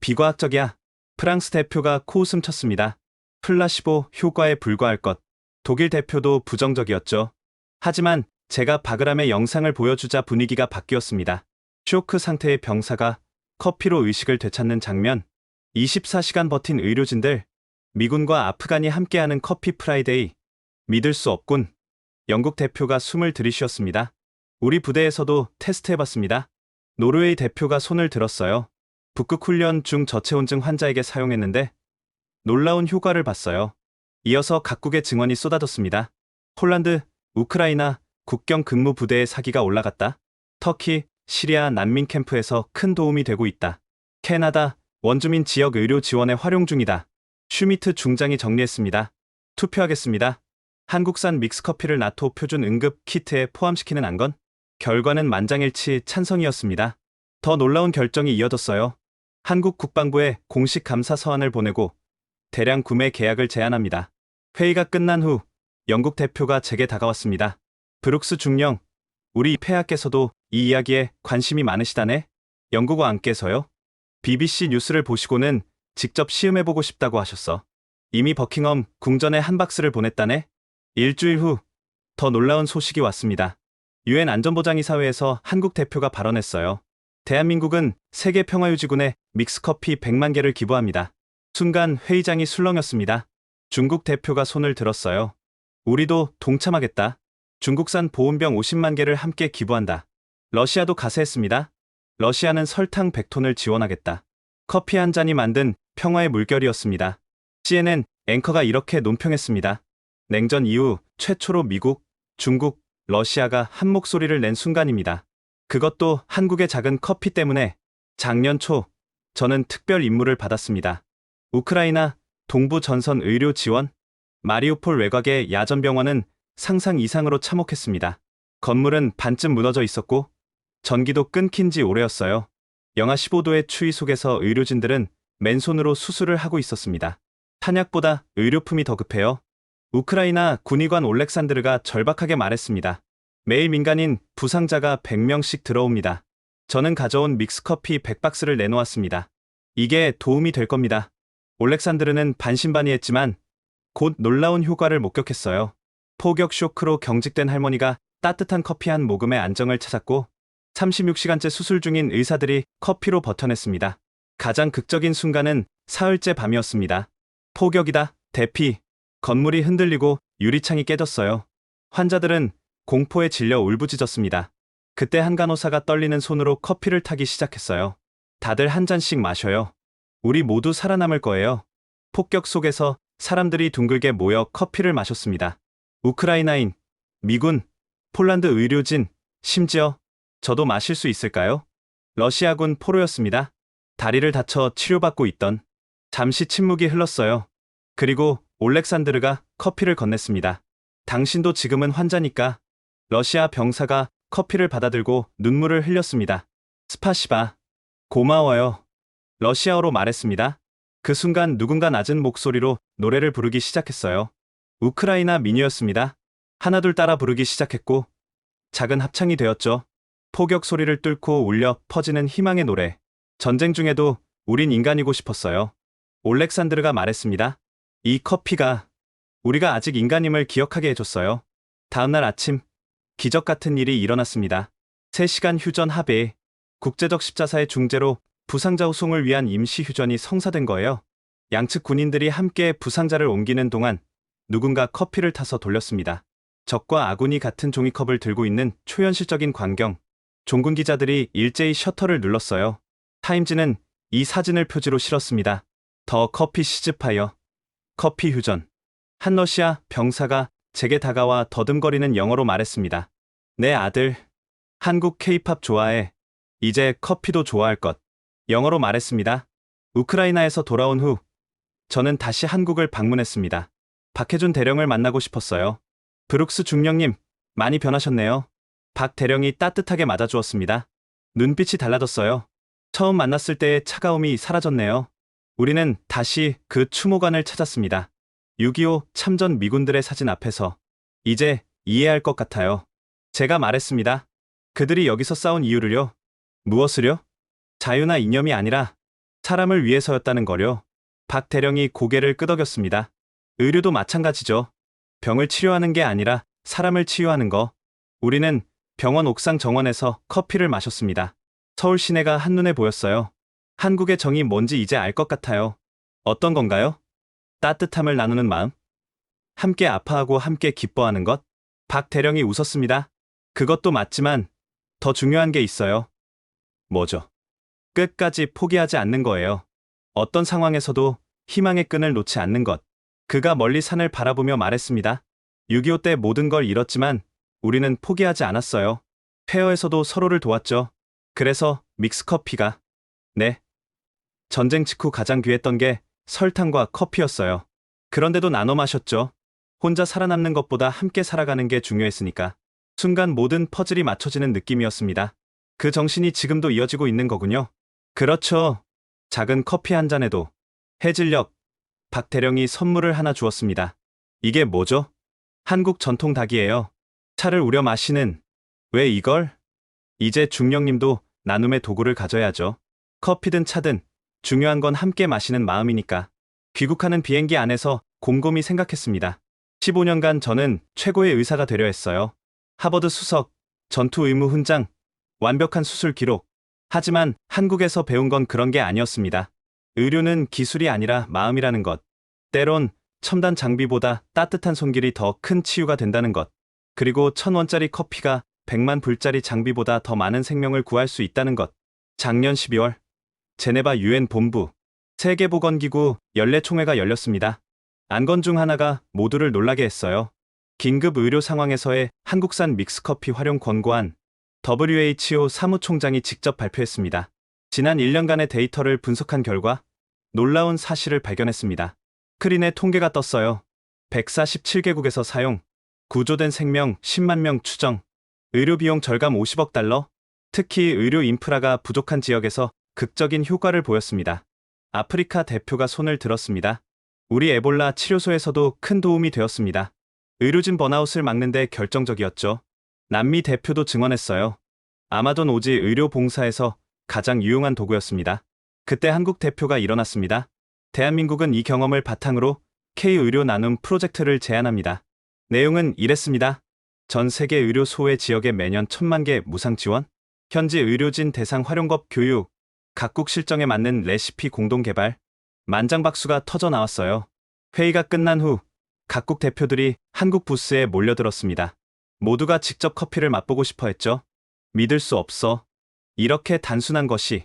비과학적이야. 프랑스 대표가 코웃음 쳤습니다. 플라시보 효과에 불과할 것. 독일 대표도 부정적이었죠. 하지만 제가 바그람의 영상을 보여주자 분위기가 바뀌었습니다. 쇼크 상태의 병사가 커피로 의식을 되찾는 장면. 24시간 버틴 의료진들. 미군과 아프간이 함께하는 커피 프라이데이. 믿을 수 없군. 영국 대표가 숨을 들이쉬었습니다. 우리 부대에서도 테스트해봤습니다. 노르웨이 대표가 손을 들었어요. 북극 훈련 중 저체온증 환자에게 사용했는데 놀라운 효과를 봤어요. 이어서 각국의 증언이 쏟아졌습니다. 폴란드, 우크라이나 국경 근무 부대의 사기가 올라갔다. 터키, 시리아 난민 캠프에서 큰 도움이 되고 있다. 캐나다, 원주민 지역 의료 지원에 활용 중이다. 슈미트 중장이 정리했습니다. 투표하겠습니다. 한국산 믹스커피를 나토 표준 응급 키트에 포함시키는 안건? 결과는 만장일치 찬성이었습니다. 더 놀라운 결정이 이어졌어요. 한국 국방부에 공식 감사 서한을 보내고 대량 구매 계약을 제안합니다. 회의가 끝난 후 영국 대표가 제게 다가왔습니다. 브룩스 중령, 우리 폐하께서도 이 이야기에 관심이 많으시다네? 영국어 안께서요? BBC 뉴스를 보시고는 직접 시음해보고 싶다고 하셨어. 이미 버킹엄 궁전에 한 박스를 보냈다네? 일주일 후 더 놀라운 소식이 왔습니다. 유엔 안전보장이사회에서 한국 대표가 발언했어요. 대한민국은 세계평화유지군에 믹스커피 100만 개를 기부합니다. 순간 회의장이 술렁였습니다. 중국 대표가 손을 들었어요. 우리도 동참하겠다. 중국산 보온병 50만 개를 함께 기부한다. 러시아도 가세했습니다. 러시아는 설탕 100톤을 지원하겠다. 커피 한 잔이 만든 평화의 물결이었습니다. CNN 앵커가 이렇게 논평했습니다. 냉전 이후 최초로 미국, 중국, 러시아가 한 목소리를 낸 순간입니다. 그것도 한국의 작은 커피 때문에. 작년 초 저는 특별 임무를 받았습니다. 우크라이나 동부 전선 의료 지원. 마리우폴 외곽의 야전병원은 상상 이상으로 참혹했습니다. 건물은 반쯤 무너져 있었고 전기도 끊긴 지 오래였어요. 영하 15도의 추위 속에서 의료진들은 맨손으로 수술을 하고 있었습니다. 탄약보다 의료품이 더 급해요. 우크라이나 군의관 올렉산드르가 절박하게 말했습니다. 매일 민간인 부상자가 100명씩 들어옵니다. 저는 가져온 믹스커피 100박스를 내놓았습니다. 이게 도움이 될 겁니다. 올렉산드르는 반신반의했지만 곧 놀라운 효과를 목격했어요. 포격 쇼크로 경직된 할머니가 따뜻한 커피 한 모금에 안정을 찾았고 36시간째 수술 중인 의사들이 커피로 버텨냈습니다. 가장 극적인 순간은 사흘째 밤이었습니다. 포격이다, 대피. 건물이 흔들리고 유리창이 깨졌어요. 환자들은 공포에 질려 울부짖었습니다. 그때 한 간호사가 떨리는 손으로 커피를 타기 시작했어요. 다들 한 잔씩 마셔요. 우리 모두 살아남을 거예요. 폭격 속에서 사람들이 둥글게 모여 커피를 마셨습니다. 우크라이나인, 미군, 폴란드 의료진, 심지어 저도 마실 수 있을까요? 러시아군 포로였습니다. 다리를 다쳐 치료받고 있던. 잠시 침묵이 흘렀어요. 그리고 올렉산드르가 커피를 건넸습니다. 당신도 지금은 환자니까. 러시아 병사가 커피를 받아들고 눈물을 흘렸습니다. 스파시바. 고마워요. 러시아어로 말했습니다. 그 순간 누군가 낮은 목소리로 노래를 부르기 시작했어요. 우크라이나 민요였습니다. 하나둘 따라 부르기 시작했고 작은 합창이 되었죠. 포격 소리를 뚫고 울려 퍼지는 희망의 노래. 전쟁 중에도 우린 인간이고 싶었어요. 올렉산드르가 말했습니다. 이 커피가 우리가 아직 인간임을 기억하게 해줬어요. 다음날 아침, 기적 같은 일이 일어났습니다. 3시간 휴전 합의, 국제적 십자사의 중재로 부상자 후송을 위한 임시 휴전이 성사된 거예요. 양측 군인들이 함께 부상자를 옮기는 동안 누군가 커피를 타서 돌렸습니다. 적과 아군이 같은 종이컵을 들고 있는 초현실적인 광경. 종군 기자들이 일제히 셔터를 눌렀어요. 타임지는 이 사진을 표지로 실었습니다. 더 커피 시즈파이어. 커피 휴전. 한 러시아 병사가 제게 다가와 더듬거리는 영어로 말했습니다. 내 아들, 한국 케이팝 좋아해. 이제 커피도 좋아할 것. 영어로 말했습니다. 우크라이나에서 돌아온 후 저는 다시 한국을 방문했습니다. 박해준 대령을 만나고 싶었어요. 브룩스 중령님, 많이 변하셨네요. 박 대령이 따뜻하게 맞아주었습니다. 눈빛이 달라졌어요. 처음 만났을 때의 차가움이 사라졌네요. 우리는 다시 그 추모관을 찾았습니다. 6.25 참전 미군들의 사진 앞에서 이제 이해할 것 같아요. 제가 말했습니다. 그들이 여기서 싸운 이유를요. 무엇을요? 자유나 이념이 아니라 사람을 위해서였다는 거요. 박 대령이 고개를 끄덕였습니다. 의료도 마찬가지죠. 병을 치료하는 게 아니라 사람을 치유하는 거. 우리는 병원 옥상 정원에서 커피를 마셨습니다. 서울 시내가 한눈에 보였어요. 한국의 정이 뭔지 이제 알 것 같아요. 어떤 건가요? 따뜻함을 나누는 마음? 함께 아파하고 함께 기뻐하는 것? 박 대령이 웃었습니다. 그것도 맞지만 더 중요한 게 있어요. 뭐죠? 끝까지 포기하지 않는 거예요. 어떤 상황에서도 희망의 끈을 놓지 않는 것. 그가 멀리 산을 바라보며 말했습니다. 6.25 때 모든 걸 잃었지만 우리는 포기하지 않았어요. 폐허에서도 서로를 도왔죠. 그래서 믹스커피가 네. 전쟁 직후 가장 귀했던 게 설탕과 커피였어요. 그런데도 나눠 마셨죠. 혼자 살아남는 것보다 함께 살아가는 게 중요했으니까. 순간 모든 퍼즐이 맞춰지는 느낌이었습니다. 그 정신이 지금도 이어지고 있는 거군요. 그렇죠. 작은 커피 한 잔에도. 해질녘, 박 대령이 선물을 하나 주었습니다. 이게 뭐죠? 한국 전통 닭이에요. 차를 우려 마시는. 왜 이걸? 이제 중령님도 나눔의 도구를 가져야죠. 커피든 차든 중요한 건 함께 마시는 마음이니까. 귀국하는 비행기 안에서 곰곰이 생각했습니다. 15년간 저는 최고의 의사가 되려 했어요. 하버드 수석, 전투 의무 훈장, 완벽한 수술 기록. 하지만 한국에서 배운 건 그런 게 아니었습니다. 의료는 기술이 아니라 마음이라는 것. 때론 첨단 장비보다 따뜻한 손길이 더 큰 치유가 된다는 것. 그리고 1,000원짜리 커피가 100만 불짜리 장비보다 더 많은 생명을 구할 수 있다는 것. 작년 12월 제네바 유엔 본부 세계보건기구 연례총회가 열렸습니다. 안건 중 하나가 모두를 놀라게 했어요. 긴급 의료 상황에서의 한국산 믹스커피 활용 권고안. WHO 사무총장이 직접 발표했습니다. 지난 1년간의 데이터를 분석한 결과 놀라운 사실을 발견했습니다. 스크린에 통계가 떴어요. 147개국에서 사용, 구조된 생명 10만 명 추정, 의료비용 절감 50억 달러, 특히 의료 인프라가 부족한 지역에서 극적인 효과를 보였습니다. 아프리카 대표가 손을 들었습니다. 우리 에볼라 치료소에서도 큰 도움이 되었습니다. 의료진 번아웃을 막는 데 결정적이었죠. 남미 대표도 증언했어요. 아마존 오지 의료 봉사에서 가장 유용한 도구였습니다. 그때 한국 대표가 일어났습니다. 대한민국은 이 경험을 바탕으로 K-의료 나눔 프로젝트를 제안합니다. 내용은 이랬습니다. 전 세계 의료 소외 지역에 매년 1,000만 개 무상 지원, 현지 의료진 대상 활용법 교육, 각국 실정에 맞는 레시피 공동 개발, 만장박수가 터져 나왔어요. 회의가 끝난 후 각국 대표들이 한국 부스에 몰려들었습니다. 모두가 직접 커피를 맛보고 싶어 했죠. 믿을 수 없어. 이렇게 단순한 것이.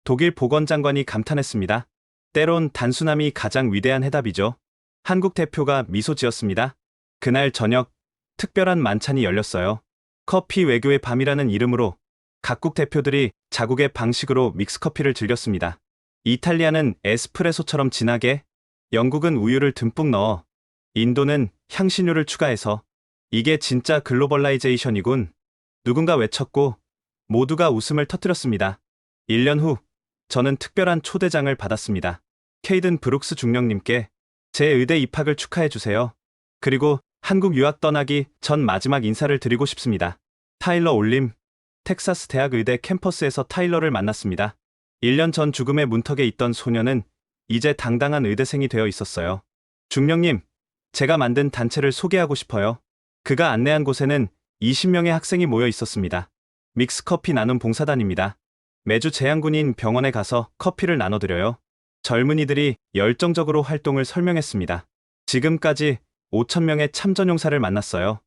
독일 보건장관이 감탄했습니다. 때론 단순함이 가장 위대한 해답이죠. 한국 대표가 미소 지었습니다. 그날 저녁 특별한 만찬이 열렸어요. 커피 외교의 밤이라는 이름으로 각국 대표들이 자국의 방식으로 믹스커피를 즐겼습니다. 이탈리아는 에스프레소처럼 진하게, 영국은 우유를 듬뿍 넣어 인도는 향신료를 추가해서 이게 진짜 글로벌라이제이션이군. 누군가 외쳤고 모두가 웃음을 터뜨렸습니다. 1년 후 저는 특별한 초대장을 받았습니다. 케이든 브룩스 중령님께 제 의대 입학을 축하해 주세요. 그리고 한국 유학 떠나기 전 마지막 인사를 드리고 싶습니다. 타일러 올림, 텍사스 대학 의대 캠퍼스에서 타일러를 만났습니다. 1년 전 죽음의 문턱에 있던 소녀는 이제 당당한 의대생이 되어 있었어요. 중령님, 제가 만든 단체를 소개하고 싶어요. 그가 안내한 곳에는 20명의 학생이 모여 있었습니다. 믹스커피 나눔 봉사단입니다. 매주 재향군인 병원에 가서 커피를 나눠드려요. 젊은이들이 열정적으로 활동을 설명했습니다. 지금까지 5,000명의 참전용사를 만났어요.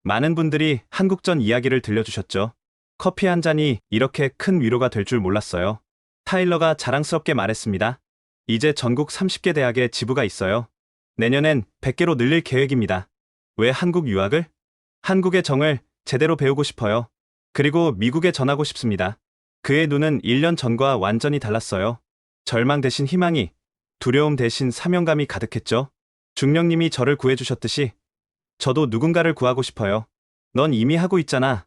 많은 분들이 한국전 이야기를 들려주셨죠. 커피 한 잔이 이렇게 큰 위로가 될 줄 몰랐어요. 타일러가 자랑스럽게 말했습니다. 이제 전국 30개 대학에 지부가 있어요. 내년엔 100개로 늘릴 계획입니다. 왜 한국 유학을? 한국의 정을 제대로 배우고 싶어요. 그리고 미국에 전하고 싶습니다. 그의 눈은 1년 전과 완전히 달랐어요. 절망 대신 희망이, 두려움 대신 사명감이 가득했죠. 중령님이 저를 구해주셨듯이 저도 누군가를 구하고 싶어요. 넌 이미 하고 있잖아.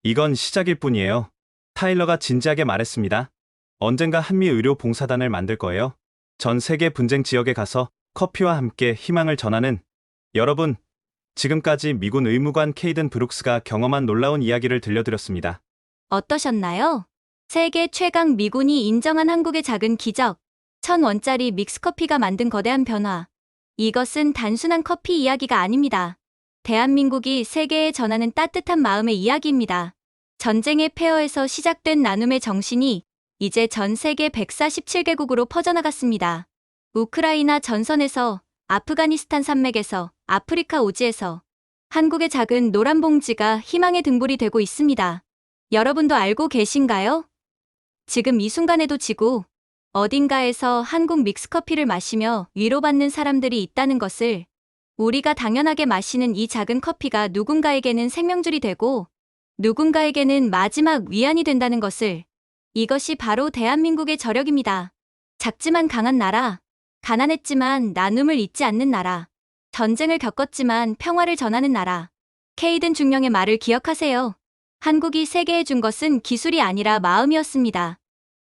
이건 시작일 뿐이에요. 타일러가 진지하게 말했습니다. 언젠가 한미 의료 봉사단을 만들 거예요. 전 세계 분쟁 지역에 가서 커피와 함께 희망을 전하는 여러분, 지금까지 미군 의무관 케이든 브룩스가 경험한 놀라운 이야기를 들려드렸습니다. 어떠셨나요? 세계 최강 미군이 인정한 한국의 작은 기적. 1,000원짜리 믹스커피가 만든 거대한 변화. 이것은 단순한 커피 이야기가 아닙니다. 대한민국이 세계에 전하는 따뜻한 마음의 이야기입니다. 전쟁의 폐허에서 시작된 나눔의 정신이 이제 전 세계 147개국으로 퍼져나갔습니다. 우크라이나 전선에서, 아프가니스탄 산맥에서, 아프리카 오지에서 한국의 작은 노란 봉지가 희망의 등불이 되고 있습니다. 여러분도 알고 계신가요? 지금 이 순간에도 지구 어딘가에서 한국 믹스커피를 마시며 위로받는 사람들이 있다는 것을, 우리가 당연하게 마시는 이 작은 커피가 누군가에게는 생명줄이 되고 누군가에게는 마지막 위안이 된다는 것을, 이것이 바로 대한민국의 저력입니다. 작지만 강한 나라, 가난했지만 나눔을 잊지 않는 나라, 전쟁을 겪었지만 평화를 전하는 나라. 케이든 중령의 말을 기억하세요. 한국이 세계에 준 것은 기술이 아니라 마음이었습니다.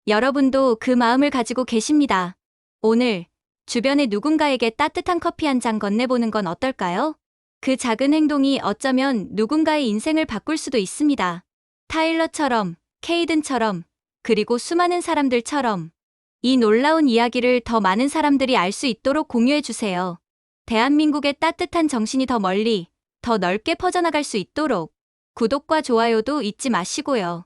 여러분도 그 마음을 가지고 계십니다. 오늘 주변의 누군가에게 따뜻한 커피 한 잔 건네보는 건 어떨까요? 그 작은 행동이 어쩌면 누군가의 인생을 바꿀 수도 있습니다. 타일러처럼, 케이든처럼, 그리고 수많은 사람들처럼 이 놀라운 이야기를 더 많은 사람들이 알 수 있도록 공유해주세요. 대한민국의 따뜻한 정신이 더 멀리, 더 넓게 퍼져나갈 수 있도록 구독과 좋아요도 잊지 마시고요.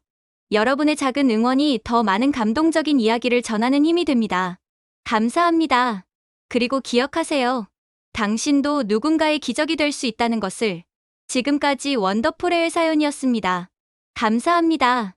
여러분의 작은 응원이 더 많은 감동적인 이야기를 전하는 힘이 됩니다. 감사합니다. 그리고 기억하세요. 당신도 누군가의 기적이 될 수 있다는 것을. 지금까지 원더풀의 사연이었습니다. 감사합니다.